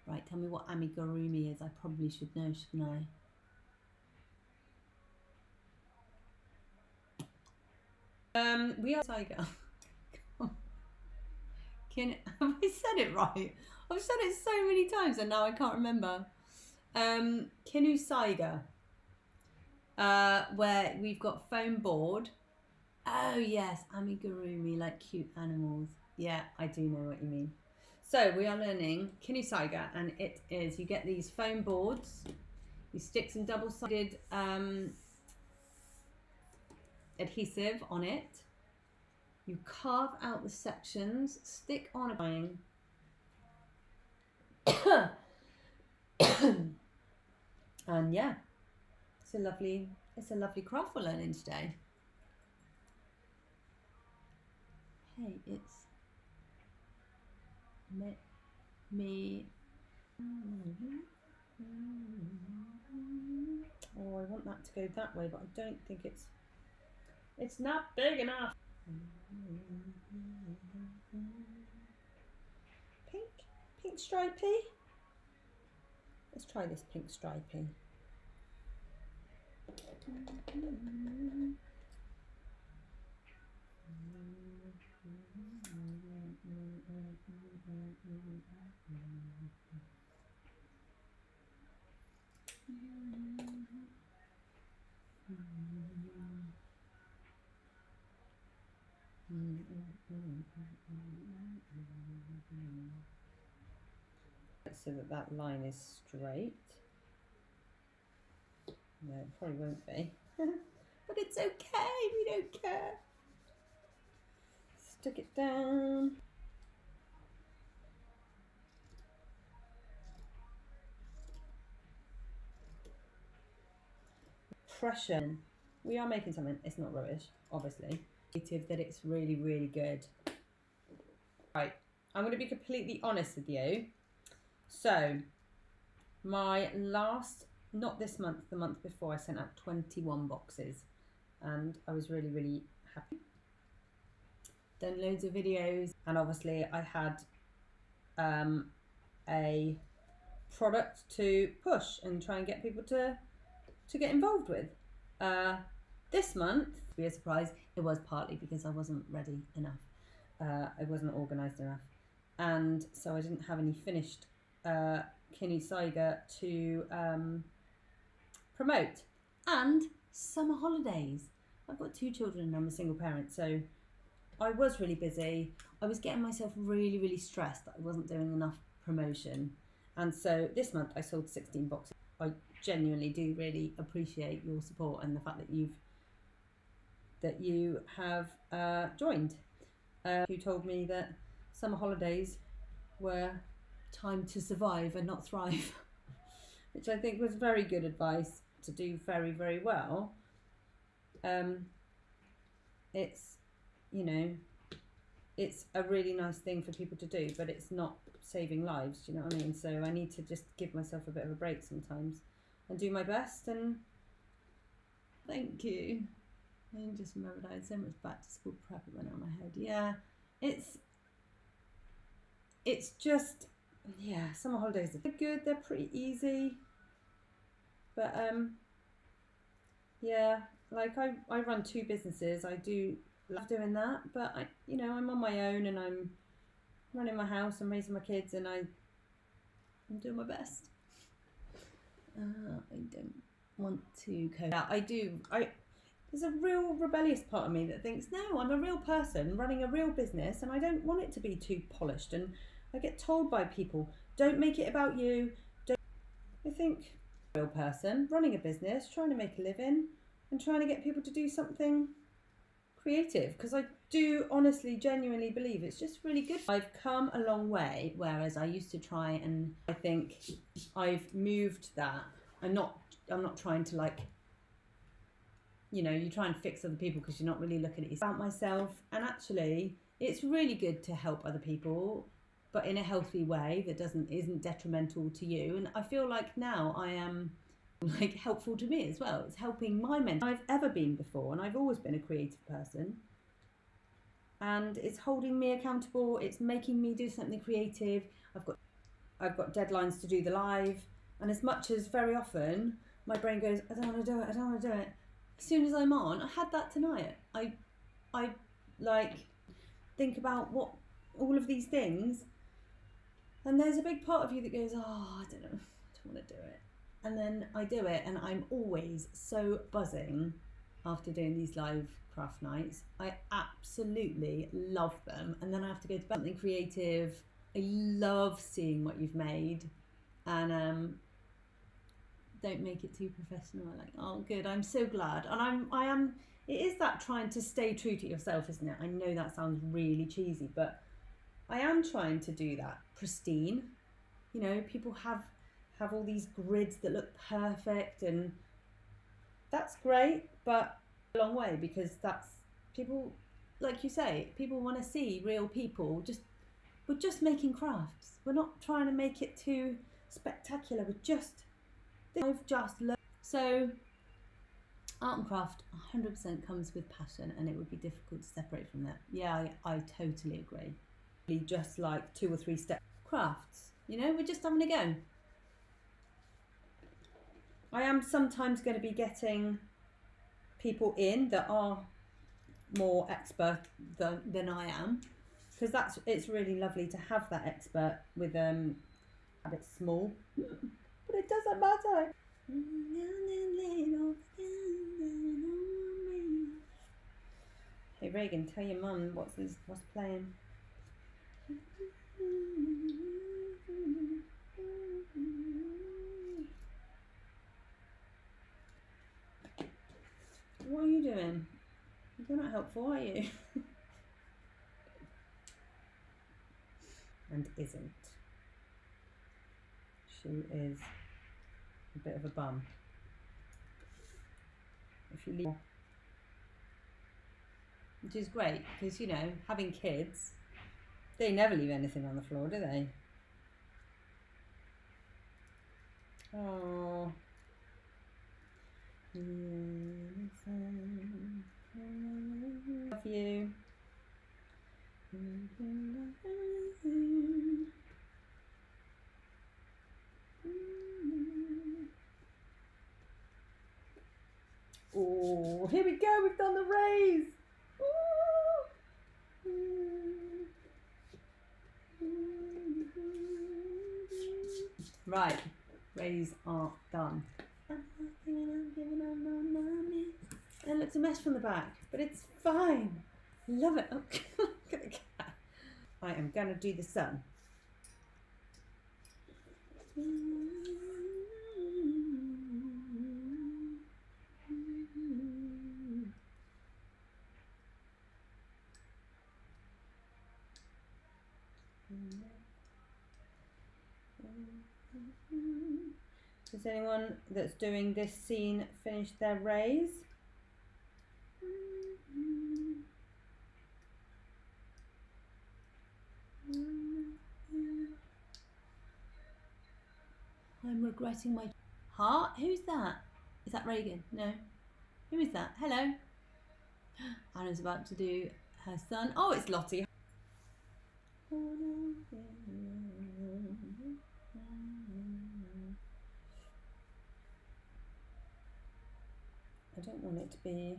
Right, tell me what amigurumi is. I probably should know, shouldn't I? We are Tiger. Have I said it right? I've said it so many times and now I can't remember. Kinusaiga, where we've got foam board. Oh yes, amigurumi, like cute animals. Yeah, I do know what you mean. So we are learning Kinusaiga, and it is, you get these foam boards, you stick some double-sided adhesive on it, you carve out the sections, stick on a drawing, And yeah, it's a lovely craft we're learning today. Hey, it's me. Oh, I want that to go that way, but I don't think it's not big enough. Pink stripy. Let's try this pink stripy. So that line is straight. No, it probably won't be. But it's okay, we don't care. Stick it down. Pressure. We are making something, it's not rubbish, obviously. That it's really, really good. Right, I'm going to be completely honest with you. So, my last, not this month, the month before, I sent out 21 boxes. And I was really, really happy. Done loads of videos. And obviously I had a product to push and try and get people to get involved with. This month, to be a surprise, it was partly because I wasn't ready enough. I wasn't organised enough. And so I didn't have any finished Kinusaiga to promote. And summer holidays. I've got 2 children and I'm a single parent, so I was really busy. I was getting myself really, really stressed that I wasn't doing enough promotion. And so this month I sold 16 boxes. I genuinely do really appreciate your support and the fact that you have joined. Who told me that summer holidays were time to survive and not thrive, which I think was very good advice to do very, very well. It's, you know, it's a really nice thing for people to do, but it's not saving lives, do you know what I mean? So I need to just give myself a bit of a break sometimes and do my best. And thank you. I just remembered I had so much back to school prep, it went out of my head. Yeah, it's just, yeah, summer holidays are good, they're pretty easy. But yeah, like I run 2 businesses. I do love doing that, but I'm on my own and I'm running my house and raising my kids, and I'm doing my best. I don't want to code out. There's a real rebellious part of me that thinks, no, I'm a real person running a real business and I don't want it to be too polished. And I get told by people, don't make it about you. I think, real person running a business, trying to make a living and trying to get people to do something creative, because I do honestly, genuinely believe it's just really good. I've come a long way, whereas I used to try, and I think I've moved that. I'm not trying to, like, you try and fix other people because you're not really looking at yourself. About myself, and actually it's really good to help other people, but in a healthy way that isn't detrimental to you. And I feel like now I am, like, helpful to me as well. It's helping my mental I've ever been before, and I've always been a creative person, and it's holding me accountable. It's making me do something creative. I've got deadlines to do the live, and as much as very often my brain goes, I don't want to do it, as soon as I'm on, I had that tonight, I like think about what all of these things, and there's a big part of you that goes, oh, I don't know, I don't want to do it. And then I do it, and I'm always so buzzing after doing these live craft nights. I absolutely love them. And then I have to go to bed. Something creative. I love seeing what you've made. And don't make it too professional. I'm like, oh, good, I'm so glad. And I am, it is that trying to stay true to yourself, isn't it? I know that sounds really cheesy, but I am trying to do that pristine. You know, people have all these grids that look perfect, and that's great, but a long way, because that's people, like you say, people want to see real people. We're just making crafts. We're not trying to make it too spectacular. I've just learned. So art and craft 100% comes with passion, and it would be difficult to separate from that. Yeah, I totally agree. Just like 2 or 3 step crafts, you know, we're just having a go. I am sometimes going to be getting people in that are more expert than I am, because it's really lovely to have that expert with a bit small, but it doesn't matter. Hey Reagan, tell your mum what's playing. What are you doing? You're not helpful, are you? And isn't. She is a bit of a bum. If you leave, which is great, because, you know, having kids, they never leave anything on the floor, do they? Oh. Love you. Oh, here we go, we've done the raise. Right, rays are done. It looks a mess from the back, but it's fine. Love it. Oh, look at the cat. I am gonna do the sun. Has anyone that's doing this scene finished their raise? I'm regretting my heart. Who's that? Is that Reagan? No. Who is that? Hello. Anna's about to do her son. Oh, it's Lottie. I don't want it to be.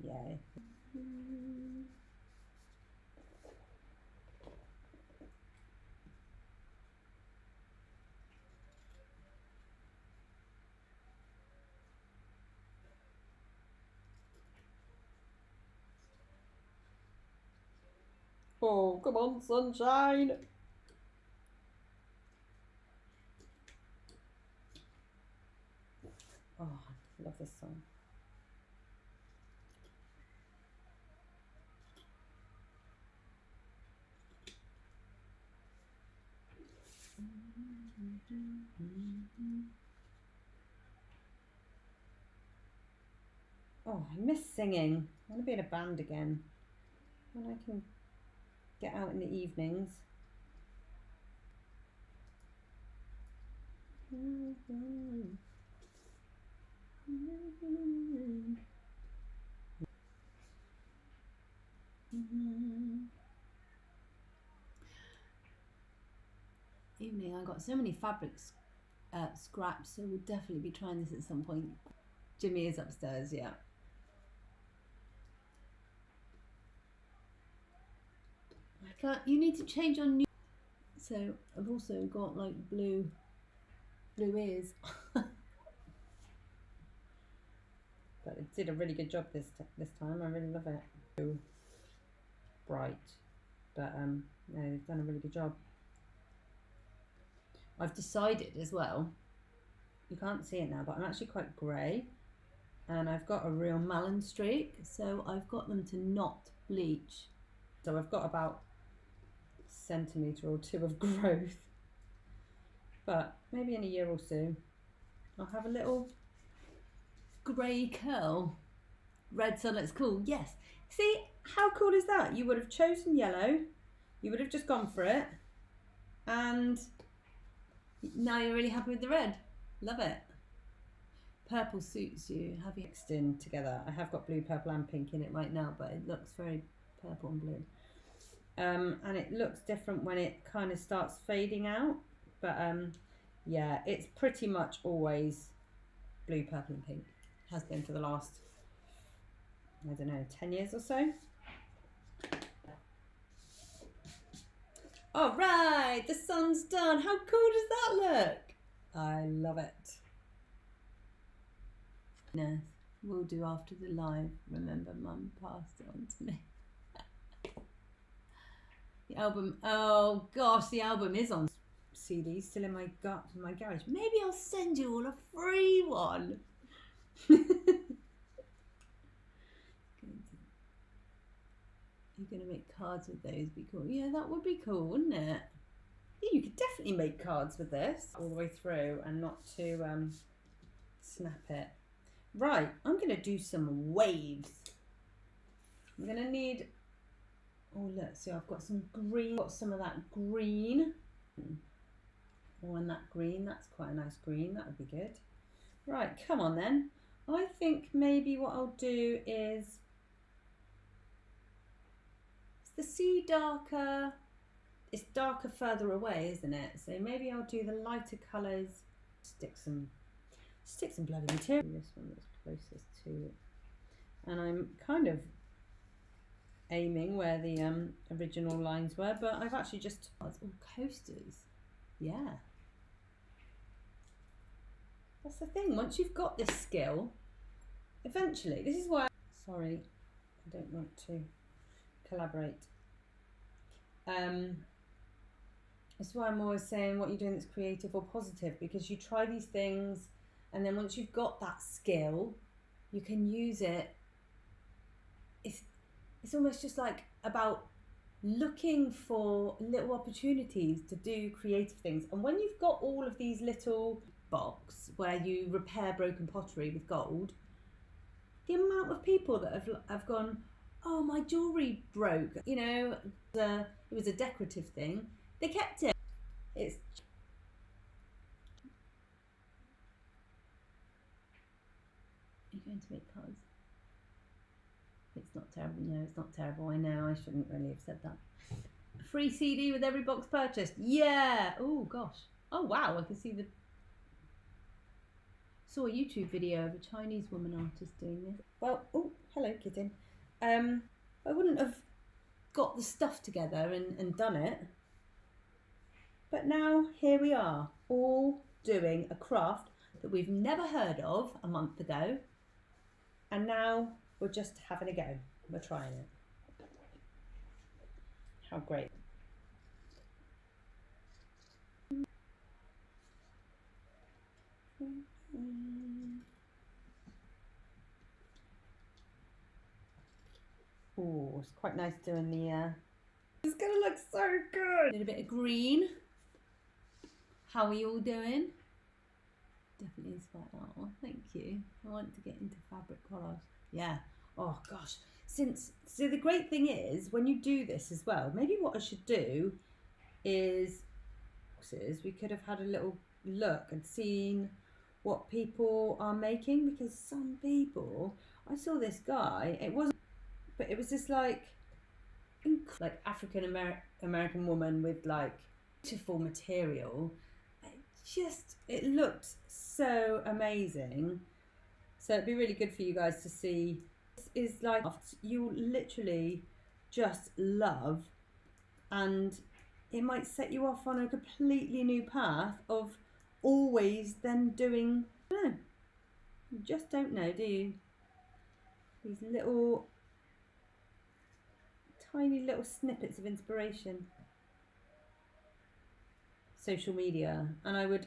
Yay. Oh, come on, sunshine. Oh, I love this song. Oh, I miss singing. I want to be in a band again when I can get out in the evenings. Evening, I got so many fabrics scraps, so we'll definitely be trying this at some point. Jimmy is upstairs, yeah. I can't. You need to change on new. So I've also got like blue ears. But it did a really good job this time. I really love it. So bright, but no, they've done a really good job. I've decided as well. You can't see it now, but I'm actually quite grey. and I've got a real melon streak, so I've got them to not bleach. So I've got about a centimetre or two of growth, but maybe in a year or so I'll have a little grey curl. Red sunlight's cool, yes. See, how cool is that? You would have chosen yellow, you would have just gone for it, and now you're really happy with the red. Love it. Purple suits you. Have you mixed in together? I have got blue, purple and pink in it right now, but it looks very purple and blue. And it looks different when it kind of starts fading out. But yeah, it's pretty much always blue, purple and pink. Has been for the last, I don't know, 10 years or so. All right, the sun's done. How cool does that look? I love it. No, we'll do after the live. Remember, Mum passed it on to me. The album, oh gosh, the album is on CD, still in my garage. Maybe I'll send you all a free one. You're going to make cards with those, be cool. Yeah, that would be cool, wouldn't it? Yeah, you could definitely make cards with this all the way through and not to snap it. Right, I'm going to do some waves. I'm going to need, oh look, see I've got some green, got some of that green. Oh, and that green, that's quite a nice green, that would be good. Right, come on then. I think maybe what I'll do is, the sea darker, it's darker further away, isn't it? So maybe I'll do the lighter colours, stick some bloody material. This one that's closest to it. And I'm kind of aiming where the original lines were, but I've actually just, oh, it's all coasters. Yeah. That's the thing, once you've got this skill, eventually, this is why, sorry, I don't want to collaborate. That's why I'm always saying what you're doing that's creative or positive, because you try these things and then once you've got that skill, you can use it. It's almost just like about looking for little opportunities to do creative things. And when you've got all of these little box where you repair broken pottery with gold, the amount of people that have gone, oh, my jewellery broke, you know, it was a decorative thing, they kept it. It's you're going to make cards. It's not terrible. No, it's not terrible. I know, I shouldn't really have said that. Free CD with every box purchased. Yeah. Oh gosh. Oh wow, I can see saw a YouTube video of a Chinese woman artist doing this. Well, oh, hello kitten. I wouldn't have got the stuff together and done it. But now here we are, all doing a craft that we've never heard of a month ago. And now we're just having a go. We're trying it. How great. Oh, it's quite nice doing the, it's gonna look so good. Did a bit of green. How are you all doing? Definitely inspired. Oh, thank you. I want to get into fabric collage. Yeah. Oh gosh. So the great thing is when you do this as well, maybe what I should do is we could have had a little look and seen what people are making, because some people, I saw this guy, it wasn't, but it was this like African American woman with like beautiful material. It looked so amazing. So it'd be really good for you guys to see. This is like you literally just love, and it might set you off on a completely new path of always then doing, I don't know, you just don't know, do you? These little tiny little snippets of inspiration. Social media. And I would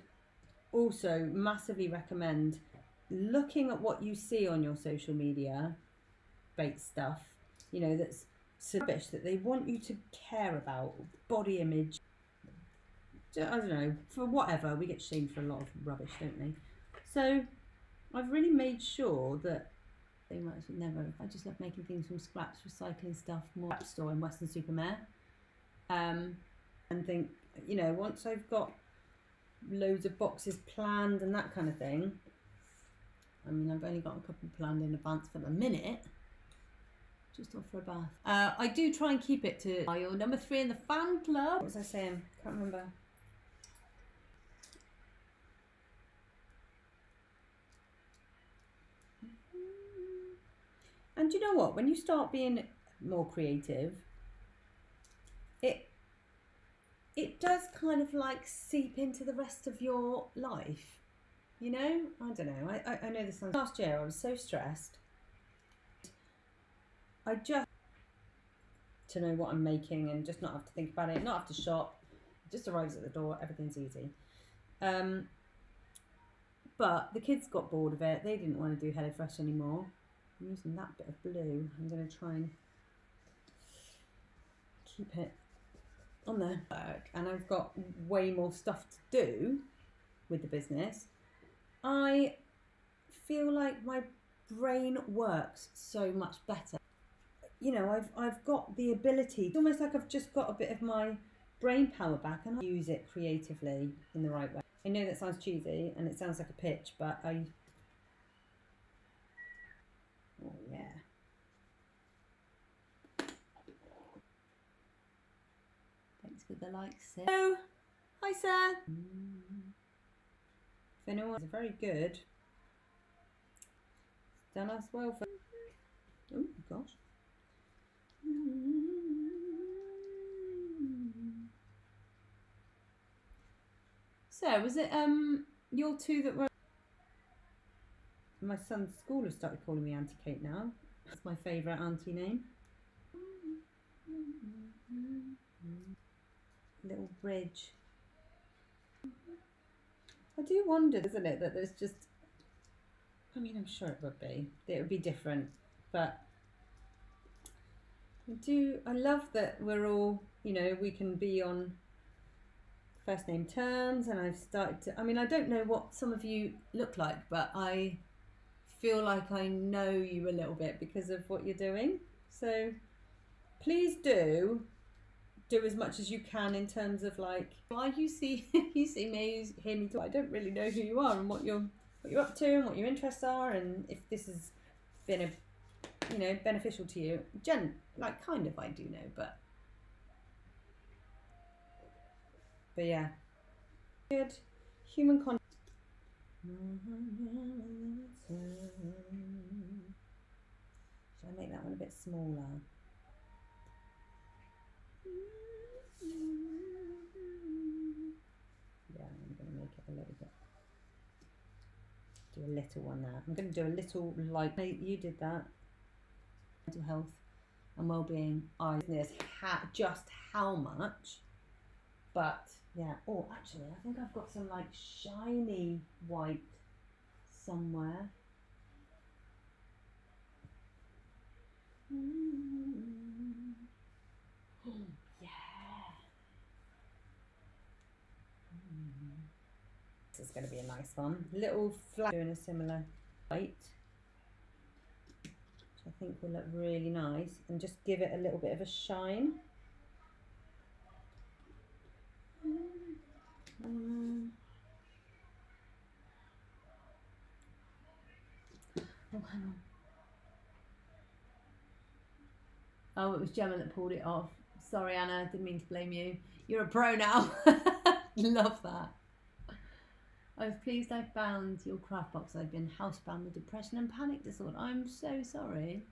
also massively recommend looking at what you see on your social media based stuff, you know, that's rubbish that they want you to care about, body image, I don't know, for whatever. We get shamed for a lot of rubbish, don't we? So I've really made sure that they might actually never. I just love making things from scraps, recycling stuff, more store in Weston-super-Mare. And think, you know, once I've got loads of boxes planned and that kind of thing. I mean, I've only got a couple planned in advance for the minute. Just off for a bath. I do try and keep it to your number 3 in the fan club. What was I saying? Can't remember. And you know what? When you start being more creative, it does kind of like seep into the rest of your life. You know? I don't know. I know this sounds... Last year I was so stressed. I just to know what I'm making and just not have to think about it, not have to shop. It just arrives at the door, everything's easy. But the kids got bored of it. They didn't want to do HelloFresh anymore. I'm using that bit of blue. I'm going to try and keep it on there. And I've got way more stuff to do with the business. I feel like my brain works so much better. You know, I've got the ability. It's almost like I've just got a bit of my brain power back, and I use it creatively in the right way. I know that sounds cheesy and it sounds like a pitch, but oh yeah. Thanks for the likes, Sir. Hello. Hi, Sir. If anyone is very good, done us well for. Oh gosh. So was it your two that were? My son's school has started calling me Auntie Kate now. That's my favourite auntie name. Little bridge. I do wonder, isn't it, that there's just, I mean, I'm sure it would be. It would be different, but I love that we're all, you know, we can be on first name terms, and I've started to, I mean, I don't know what some of you look like, but I feel like I know you a little bit because of what you're doing. So please do as much as you can in terms of like, why you see me, you hear me talk. I don't really know who you are and what you're up to and what your interests are, and if this has been beneficial to you. Like kind of I do know, but yeah, good human contact. Should I make that one a bit smaller? Yeah, I'm going to make it a little bit. Do a little one there. I'm going to do a little like you did that. Mental health and well-being. Just how much, but yeah. Oh, actually, I think I've got some like shiny white somewhere. Yeah. This is going to be a nice one. Little flat doing a similar white, which I think will look really nice, and just give it a little bit of a shine. Oh, hang on. Oh, it was Gemma that pulled it off. Sorry, Anna, didn't mean to blame you. You're a pro now. Love that. I was pleased I found your craft box. I've been housebound with depression and panic disorder. I'm so sorry.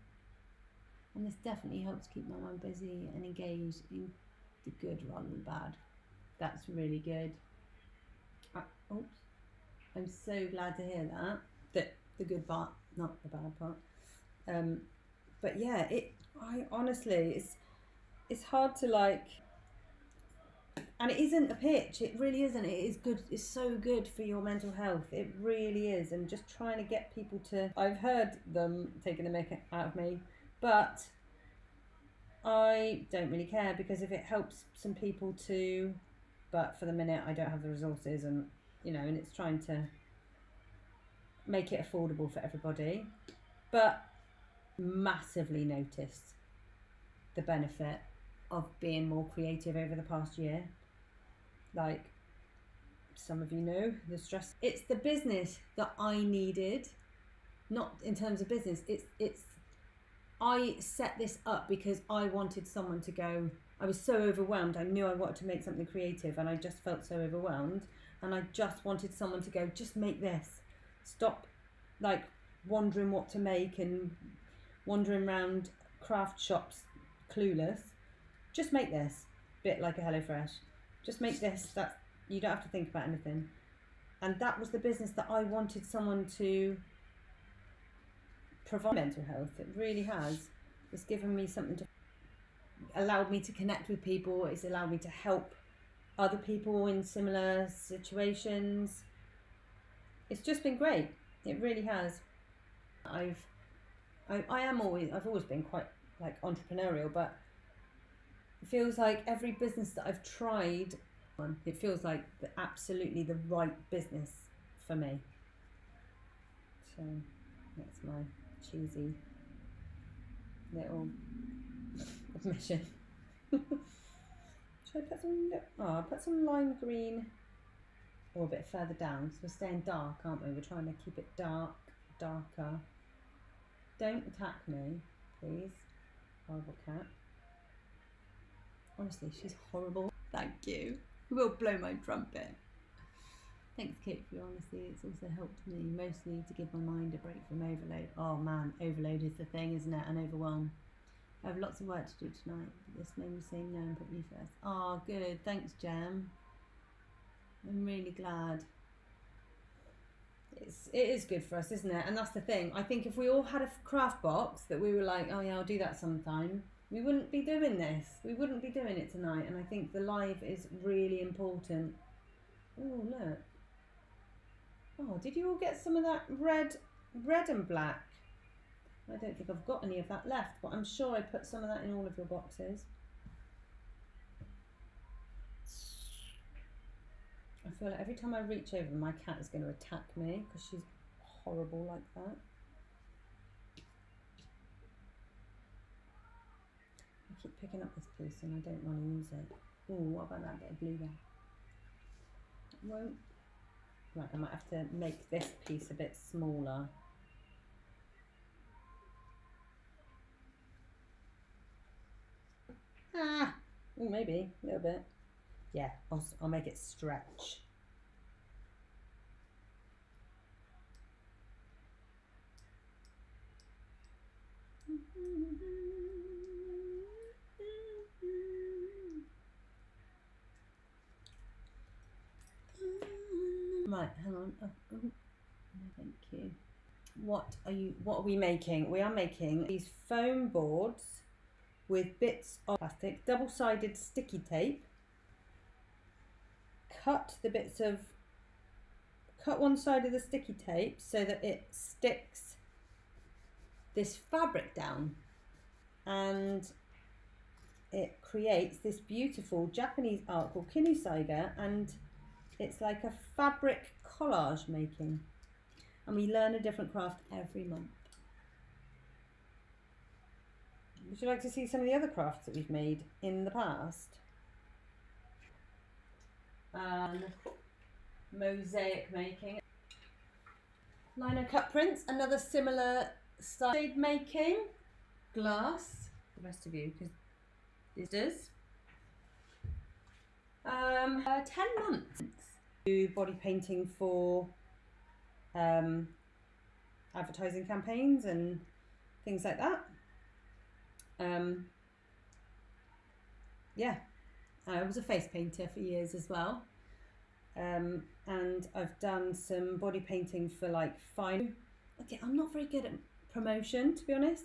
And this definitely helps keep my mind busy and engaged in the good rather than bad. That's really good. Oops. I'm so glad to hear that. The good part, not the bad part. But yeah, I honestly, it's hard to like And it isn't a pitch, it really isn't. It is good, it's so good for your mental health. It really is. And just trying to get people to, I've heard them taking the mick out of me, but I don't really care, because if it helps some people to, but for the minute I don't have the resources, and you know, and it's trying to make it affordable for everybody. But massively noticed the benefit of being more creative over the past year. Like some of you know, the stress. It's the business that I needed, not in terms of business. It's I set this up because I wanted someone to go. I was so overwhelmed. I knew I wanted to make something creative, and I just felt so overwhelmed, and I just wanted someone to go, just make this. Stop like wondering what to make and wandering around craft shops clueless. Just make this. Bit like a HelloFresh. Just make this. That you don't have to think about anything. And that was the business that I wanted someone to provide. Mental health. It really has. It's given me something to, allowed me to connect with people. It's allowed me to help other people in similar situations. It's just been great. It really has. I've always been quite like entrepreneurial, but it feels like every business that I've tried, it feels like absolutely the right business for me. So that's my cheesy little admission. Should I put some? Oh, I'll put some lime green, or a bit further down. So we're staying dark, aren't we? We're trying to keep it darker. Don't attack me, please. Horrible cat. Honestly, she's horrible. Thank you. Will blow my trumpet. Thanks, Kate, for your honesty. It's also helped me mostly to give my mind a break from overload. Oh man, overload is the thing, isn't it? And overwhelm. I have lots of work to do tonight, but this made me say no and put me first. Oh, good. Thanks, Jam. I'm really glad. It is good for us, isn't it? And that's the thing. I think if we all had a craft box that we were like, oh yeah, I'll do that sometime, we wouldn't be doing this. We wouldn't be doing it tonight. And I think the live is really important. Oh, look. Oh, did you all get some of that red and black? I don't think I've got any of that left, but I'm sure I put some of that in all of your boxes. I feel like every time I reach over, my cat is going to attack me because she's horrible like that. I keep picking up this piece and I don't want to use it. Oh, what about that bit of blue there? It won't. Right, I might have to make this piece a bit smaller. Ah, ooh, maybe a little bit. Yeah, I'll make it stretch. Right, hang on. Oh, no, thank you. What are we making? We are making these foam boards with bits of plastic, double-sided sticky tape. Cut one side of the sticky tape so that it sticks this fabric down, and it creates this beautiful Japanese art called Kinusaiga, and it's like a fabric collage making, and we learn a different craft every month. Would you like to see some of the other crafts that we've made in the past? Mosaic making, lino cut prints, another similar style. Shade making, glass, the rest of you, because this does. 10 months. Do body painting for advertising campaigns and things like that. Yeah, I was a face painter for years as well. And I've done some body painting for like fine. Okay, I'm not very good at promotion, to be honest.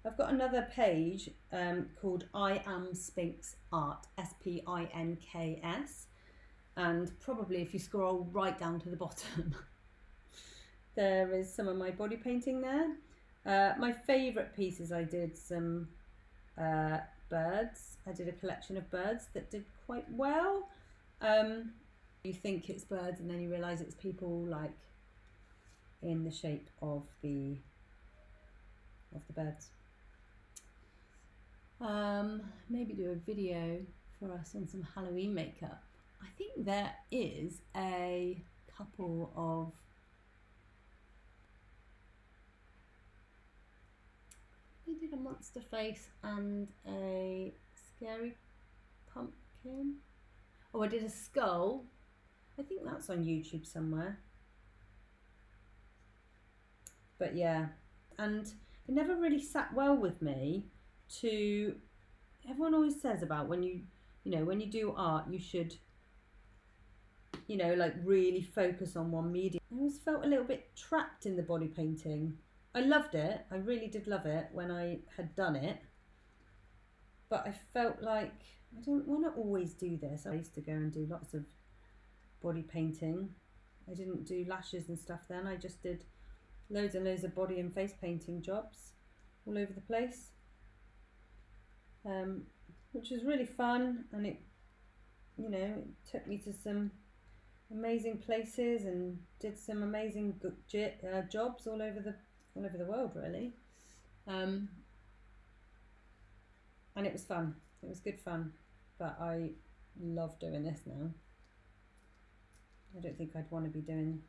I've got another page called I Am Spinks Art, Spinks, and probably if you scroll right down to the bottom, there is some of my body painting there. My favourite pieces, I did some birds. I did a collection of birds that did quite well. You think it's birds and then you realise it's people, like in the shape of the birds. Maybe do a video for us on some Halloween makeup. I think there is a couple of I did a monster face and a scary pumpkin. Oh, I did a skull. I think that's on YouTube somewhere. But yeah, and it never really sat well with me to, everyone always says about when you do art, you should, like really focus on one medium. I always felt a little bit trapped in the body painting. I loved it. I really did love it when I had done it. But I felt like I don't want to always do this. I used to go and do lots of body painting. I didn't do lashes and stuff then. I just did loads and loads of body and face painting jobs all over the place. Which was really fun, and it took me to some amazing places and did some amazing jobs all over the world, really. And it was fun. It was good fun, but I love doing this now. I don't think I'd want to be doing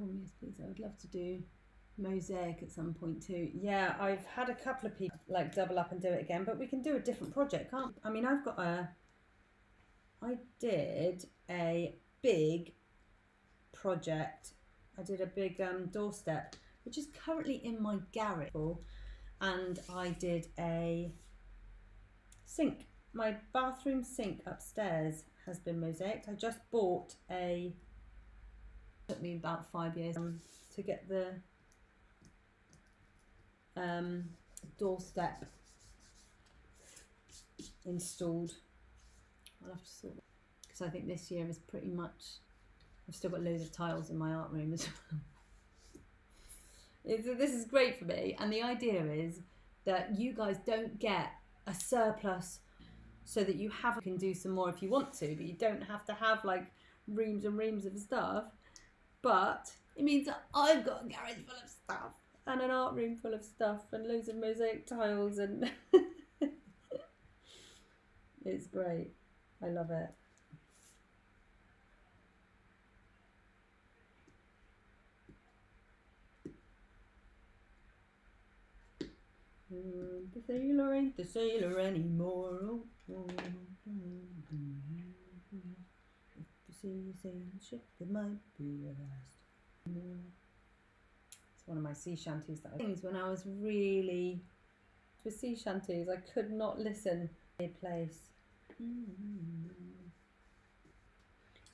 oh yes please, I would love to do mosaic at some point too. Yeah, I've had a couple of people like double up and do it again, but we can do a different project, can't we? I mean, I did a big project. I did a big doorstep, which is currently in my garage, and I did a sink. My bathroom sink upstairs has been mosaicked. I just bought it took me about 5 years to get the doorstep installed. I'll have to sort it, because I think this year is pretty much, I've still got loads of tiles in my art room as well. This is great for me, and the idea is that you guys don't get a surplus, so that you can do some more if you want to, but you don't have to have like reams and reams of stuff. But it means that I've got a garage full of stuff and an art room full of stuff and loads of mosaic tiles, and it's great. I love it. The sailor ain't the sailor anymore. Oh, oh, if you see a sailing ship, it might be your last. It's one of my sea shanties that I things when I was really with sea shanties. I could not listen to a place.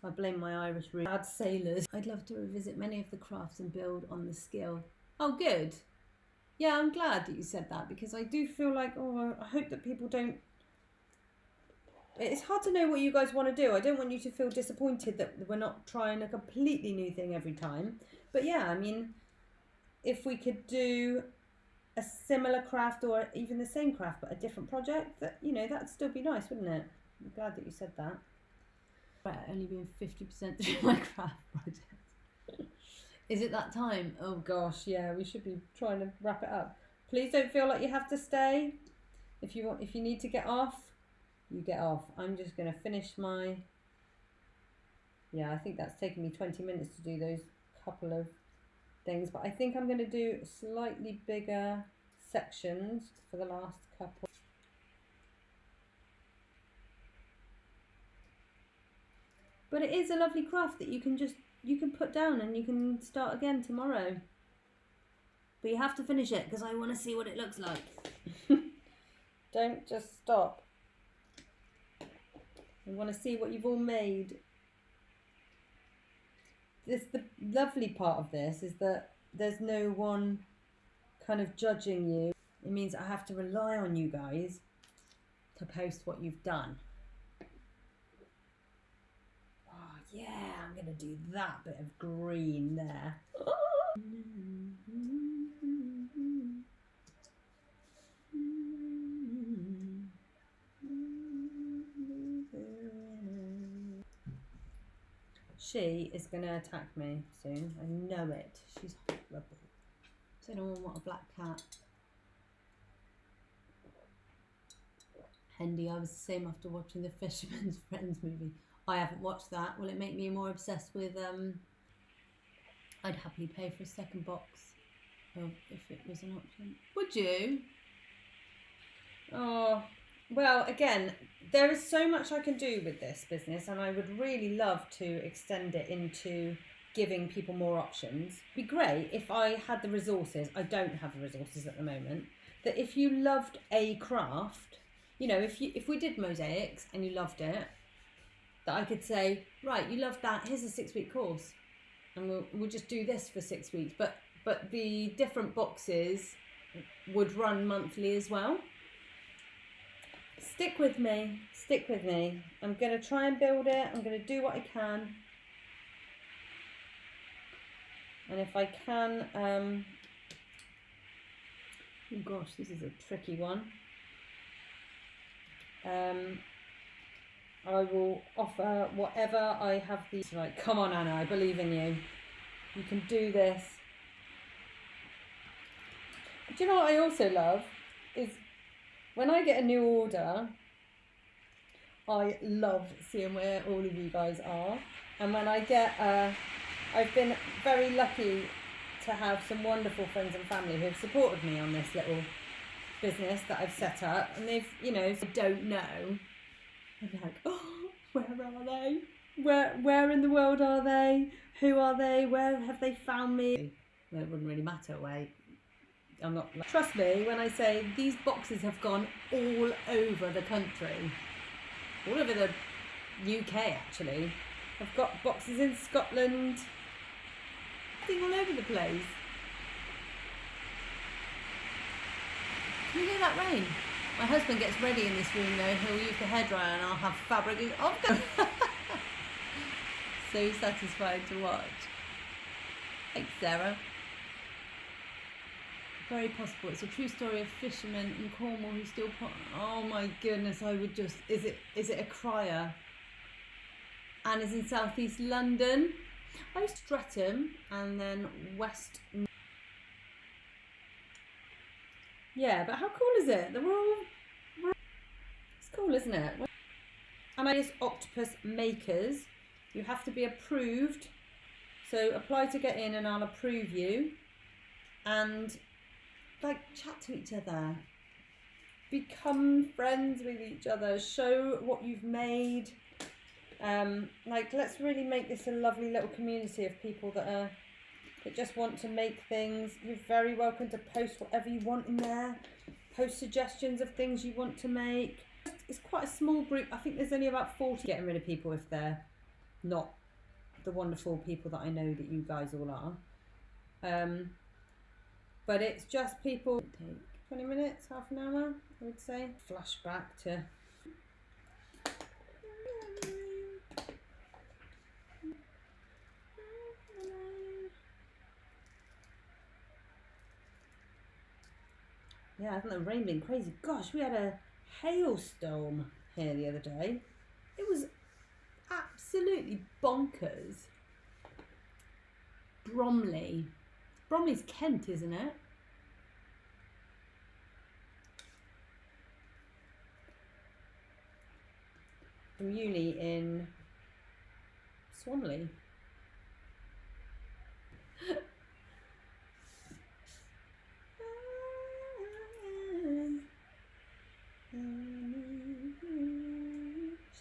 I blame my Irish roots. Bad sailors. I'd love to revisit many of the crafts and build on the skill. Oh, good. Yeah, I'm glad that you said that, because I do feel like, oh, I hope that people don't... It's hard to know what you guys want to do. I don't want you to feel disappointed that we're not trying a completely new thing every time. But yeah, I mean, if we could do a similar craft or even the same craft but a different project, that, that'd still be nice, wouldn't it? I'm glad that you said that. Right, only being 50% through my craft project. Is it that time? Oh gosh, yeah, we should be trying to wrap it up. Please don't feel like you have to stay. If you need to get off, you get off. I'm just going to finish my... Yeah, I think that's taken me 20 minutes to do those couple of things, but I think I'm going to do slightly bigger sections for the last couple. But it is a lovely craft that you can put down and you can start again tomorrow. But you have to finish it, because I want to see what it looks like. Don't just stop. I want to see what you've all made. the lovely part of this is that there's no one kind of judging you. It means I have to rely on you guys to post what you've done. Oh yeah, I'm gonna do that bit of green there. She is going to attack me soon. I know it. She's horrible. So I don't want a black cat. Hendy, I was the same after watching the Fisherman's Friends movie. I haven't watched that. Will it make me more obsessed with... I'd happily pay for a second box if it was an option. Would you? Oh... Well, again, there is so much I can do with this business, and I would really love to extend it into giving people more options. It'd be great if I had the resources. I don't have the resources at the moment. That if you loved a craft, you know, if we did mosaics and you loved it, that I could say, right, you loved that. Here's a 6-week course, and we'll just do this for 6 weeks. But the different boxes would run monthly as well. Stick with me, stick with me. I'm going to try and build it. I'm going to do what I can. And if I can, oh gosh, this is a tricky one. I will offer whatever I have these. Right, come on Anna, I believe in you. You can do this. Do you know what I also love? Is when I get a new order, I love seeing where all of you guys are. And when I get, I've been very lucky to have some wonderful friends and family who have supported me on this little business that I've set up. And they've, you know, if they don't know, I'm like, oh, where are they? Where in the world are they? Who are they? Where have they found me? Well, it wouldn't really matter where. I'm not. Trust me when I say these boxes have gone all over the country, all over the UK actually. I've got boxes in Scotland, I think all over the place. Can you hear that rain? My husband gets ready in this room though. He'll use the hairdryer and I'll have fabric. So satisfying to watch. Thanks, Sarah. Very possible. It's a true story of fishermen in Cornwall who still put. Oh my goodness! I would just. Is it a crier? And is in southeast London. I used Streatham and then West. Yeah, but how cool is it? They're all. It's cool, isn't it? And I use Octopus makers. You have to be approved. So apply to get in, and I'll approve you. And. Like, chat to each other, become friends with each other, show what you've made. Like, let's really make this a lovely little community of people that just want to make things. You're very welcome to post whatever you want in there, post suggestions of things you want to make. It's quite a small group. I think there's only about 40. Getting rid of people if they're not the wonderful people that I know that you guys all are. But it's just people. Take 20 minutes, half an hour, I would say. Flashback to. Yeah, hasn't the rain been crazy? Gosh, we had a hailstorm here the other day. It was absolutely bonkers. Bromley. Bromley's Kent, isn't it? From uni in Swanley.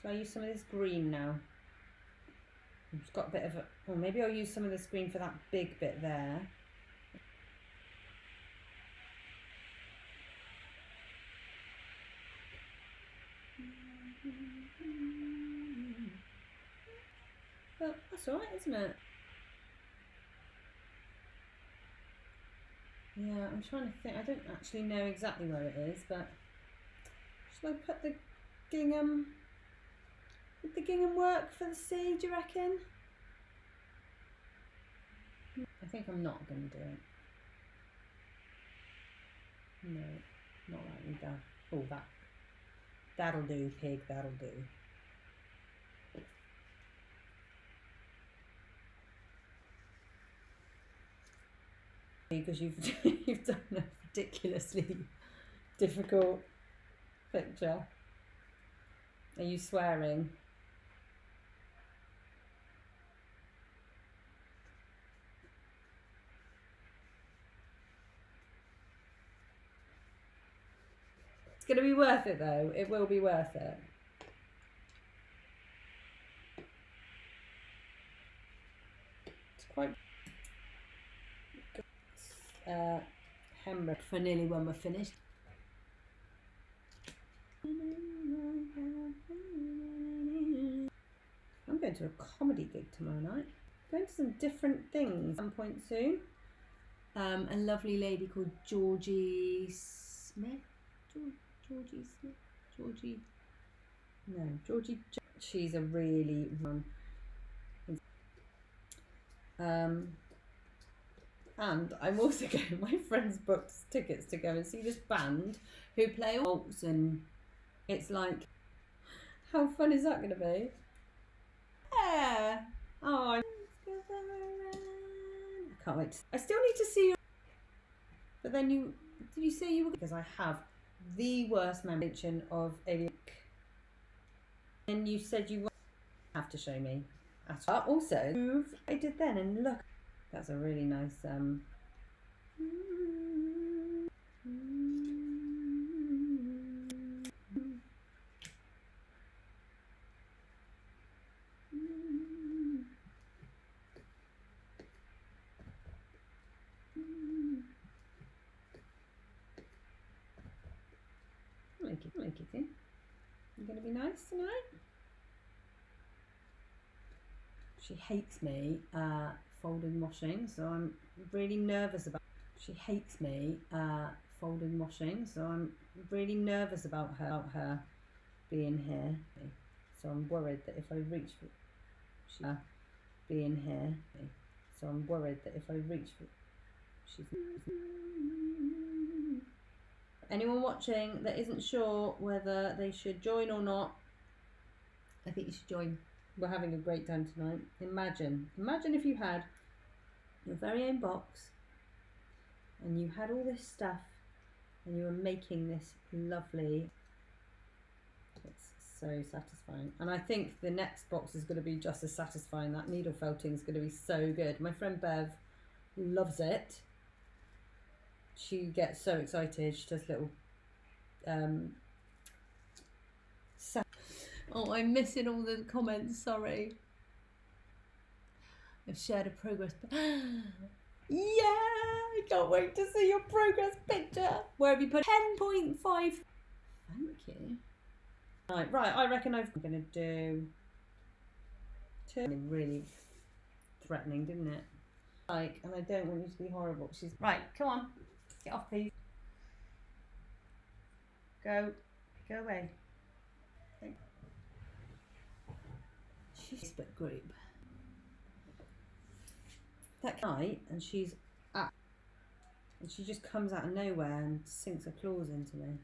Shall I use some of this green now? It's got a bit of a... Or maybe I'll use some of this green for that big bit there. But that's alright, isn't it? Yeah, I'm trying to think. I don't actually know exactly where it is, but should I put the gingham? Would the gingham work for the sea, do you reckon? I think I'm not going to do it. No, not that either. Oh, that'll do, pig, that'll do. Because you've done a ridiculously difficult picture. Are you swearing? It's going to be worth it though. It will be worth it. It's quite hemorrhage for nearly when we're finished. I'm going to a comedy gig tomorrow night. Going to some different things at some point soon. A lovely lady called Georgie Smith. Georgie. She's a really and I'm also going. My friend's booked tickets to go and see this band who play waltz, and it's like, how fun is that going to be? Yeah. Oh, I can't wait. I still need to see you. But then did you say you were? Because I have the worst mention of Alien. And you said you have to show me. Also, move I did then, and look, that's a really nice make it in. You gonna be nice tonight? She hates me folding washing, so I'm really nervous about. She hates me folding washing, so I'm really nervous about her being here. So I'm worried that if I reach for being here, so I'm worried that if I reach for she's. Anyone watching that isn't sure whether they should join or not, I think you should join. We're having a great time tonight. Imagine if you had your very own box and you had all this stuff and you were making this lovely. It's so satisfying. And I think the next box is going to be just as satisfying. That needle felting is going to be so good. My friend Bev loves it. She gets so excited. She does little oh, I'm missing all the comments, sorry. I've shared a progress yeah, I can't wait to see your progress picture. Where have you put 10.5? Thank you. Right, I reckon I'm gonna do two. Really threatening, didn't it? Like, and I don't want you to be horrible. She's right, come on. Get off, please. Go away. Facebook group. That night, and she's up, and she just comes out of nowhere and sinks her claws into me.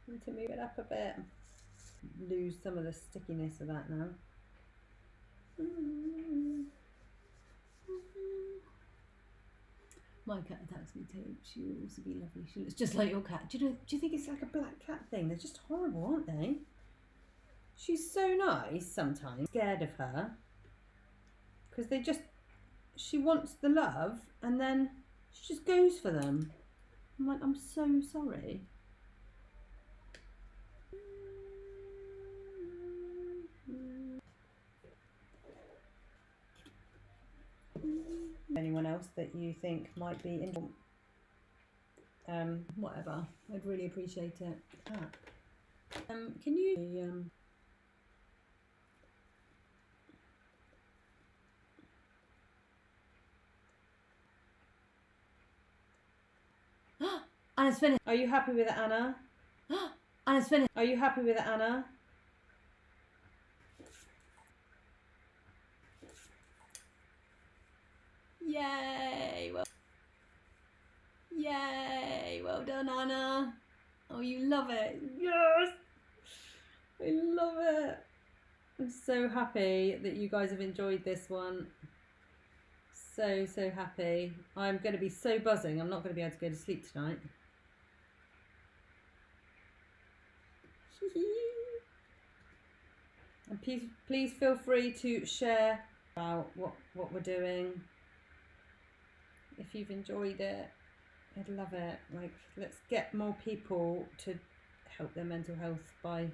Need to move it up a bit. Lose some of the stickiness of that now. My cat attacks me too. She will also be lovely. She looks just like your cat. Do you think it's like a black cat thing? They're just horrible, aren't they? She's so nice sometimes. Scared of her. Because she wants the love and then she just goes for them. I'm like, I'm so sorry. anyone else that you think might be interested. Whatever, I'd really appreciate it. Can you Anna's finished. Are you happy with it, Anna? Anna's finished. Are you happy with it, Anna? Yay! Yay! Well done, Anna. Oh, you love it. Yes! I love it. I'm so happy that you guys have enjoyed this one. So happy. I'm going to be so buzzing. I'm not going to be able to go to sleep tonight. And please feel free to share about what we're doing. If you've enjoyed it, I'd love it. Like, let's get more people to help their mental health by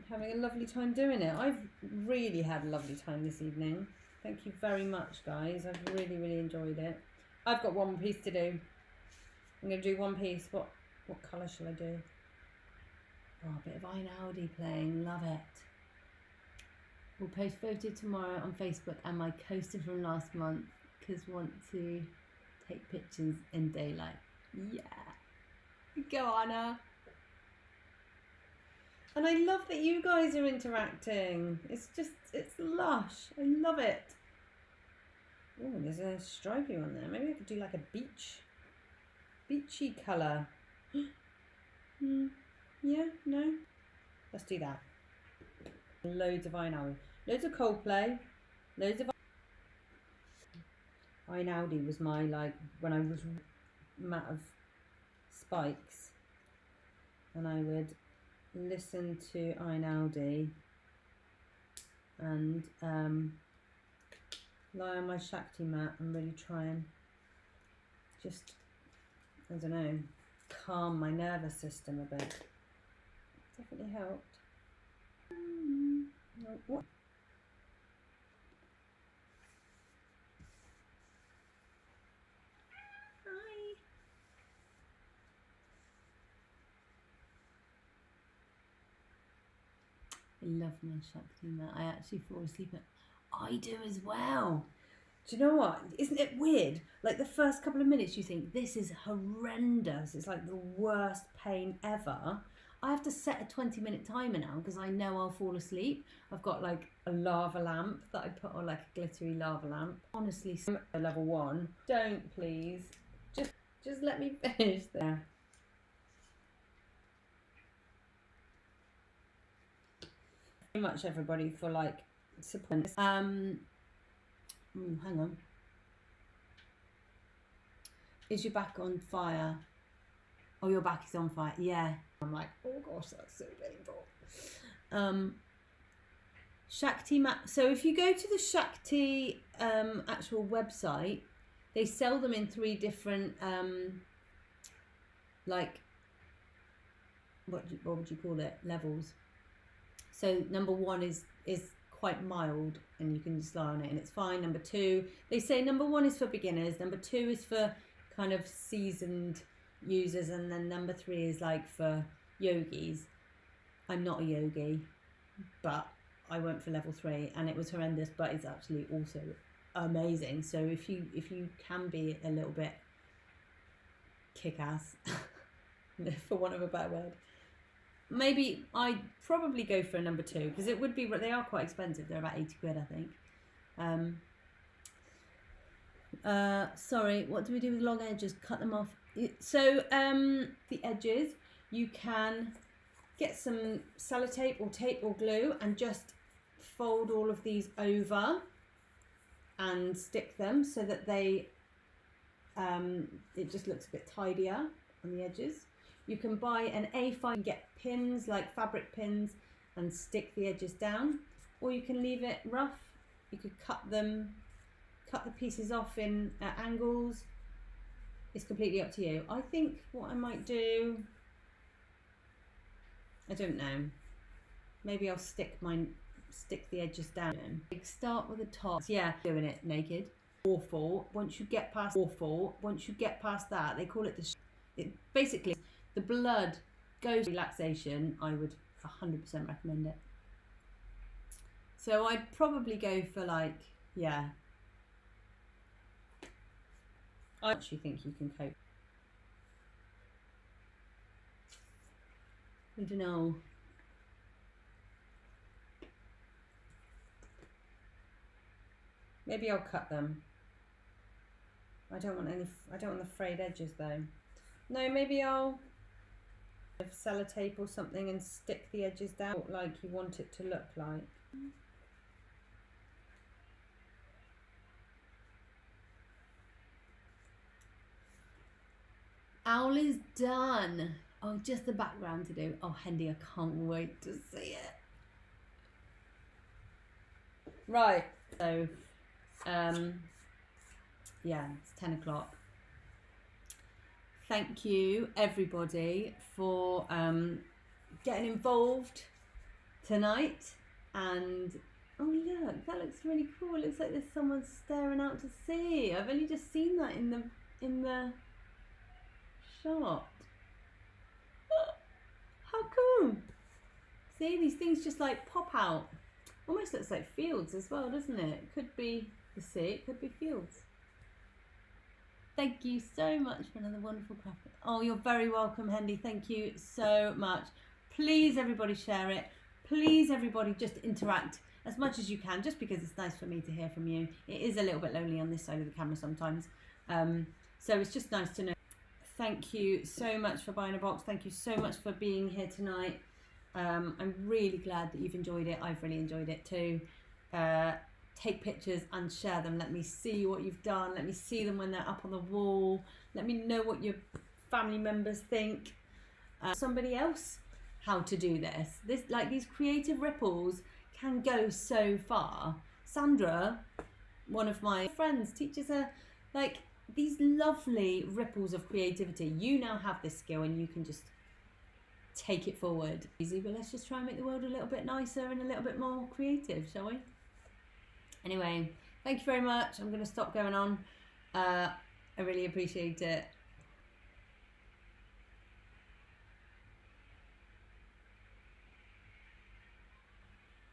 having a lovely time doing it. I've really had a lovely time this evening. Thank you very much, guys. I've really enjoyed it. I've got one piece to do. I'm going to do one piece. What colour shall I do? Oh, a bit of Einaudi playing. Love it. We'll post photo tomorrow on Facebook and my coaster from last month because want to take pictures in daylight. Yeah. Go, Anna. And I love that you guys are interacting. It's lush. I love it. Oh, there's a stripy one there. Maybe I could do like a beachy colour. Yeah, no? Let's do that. Loads of Einaudi. Loads of Coldplay. Loads of Einaudi was my, like, when I was out of spikes. And I would listen to Einaudi and lie on my Shakti mat and really try and just, I don't know, calm my nervous system a bit. Definitely helped. What? Hi. I love my Shakti mat. I actually fall asleep at. I do as well. Do you know what? Isn't it weird? Like the first couple of minutes you think, this is horrendous. It's like the worst pain ever. I have to set a 20-minute timer now because I know I'll fall asleep. I've got like a lava lamp that I put on, like a glittery lava lamp. Honestly, level 1. Don't, please. Just let me finish there. Thank you very much, everybody, for like support. Hang on. Is your back on fire? Oh, your back is on fire. Yeah. I'm like, oh gosh, that's so painful. Shakti mat. So if you go to the Shakti actual website, they sell them in 3 different like what would you call it, levels. So number 1 is quite mild and you can just lie on it and it's fine. Number 2, they say number 1 is for beginners, number 2 is for kind of seasoned users, and then number 3 is like for yogis. I'm not a yogi, but I went for level 3 and it was horrendous, but it's actually also amazing. So if you can be a little bit kick-ass for want of a better word, maybe I'd probably go for a number 2 because it would be, they are quite expensive. They're about 80 quid, I think. Sorry, what do we do with long edges? Cut them off. So the edges, you can get some sellotape or tape or glue and just fold all of these over and stick them so that they it just looks a bit tidier on the edges. You can buy an A5 and get pins, like fabric pins, and stick the edges down, or you can leave it rough. You could cut the pieces off in angles. It's completely up to you. I think what I might do, I don't know, maybe I'll stick stick the edges down. Like, start with the top. Yeah, doing it naked. Awful. Once you get past that, they call it basically the blood goes relaxation. I would 100% recommend it. So I'd probably go for like, yeah. I actually think you can cope. I don't know. Maybe I'll cut them. I don't want the frayed edges though. No, maybe I'll have sellotape or something and stick the edges down like you want it to look like. Owl is done. Oh, just the background to do. Oh, Hendy, I can't wait to see it. Right. So, yeah, it's 10 o'clock. Thank you, everybody, for getting involved tonight. And, oh, look, that looks really cool. It looks like there's someone staring out to sea. I've only just seen that in the shot. How cool. See, these things just like pop out. Almost looks like fields as well, doesn't it? It could be the sea, it could be fields. Thank you so much for another wonderful craft. Oh, you're very welcome, Hendy. Thank you so much. Please, everybody, share it. Please, everybody, just interact as much as you can, just because it's nice for me to hear from you. It is a little bit lonely on this side of the camera sometimes. So it's just nice to know. Thank you so much for buying a box. Thank you so much for being here tonight. I'm really glad that you've enjoyed it. I've really enjoyed it too. Take pictures and share them. Let me see what you've done. Let me see them when they're up on the wall. Let me know what your family members think. Somebody else how to do this. Like these creative ripples can go so far. Sandra, one of my friends, teaches her like these lovely ripples of creativity. You now have this skill and you can just take it forward. Easy, but let's just try and make the world a little bit nicer and a little bit more creative, shall we? Anyway, thank you very much. I'm going to stop going on. I really appreciate it.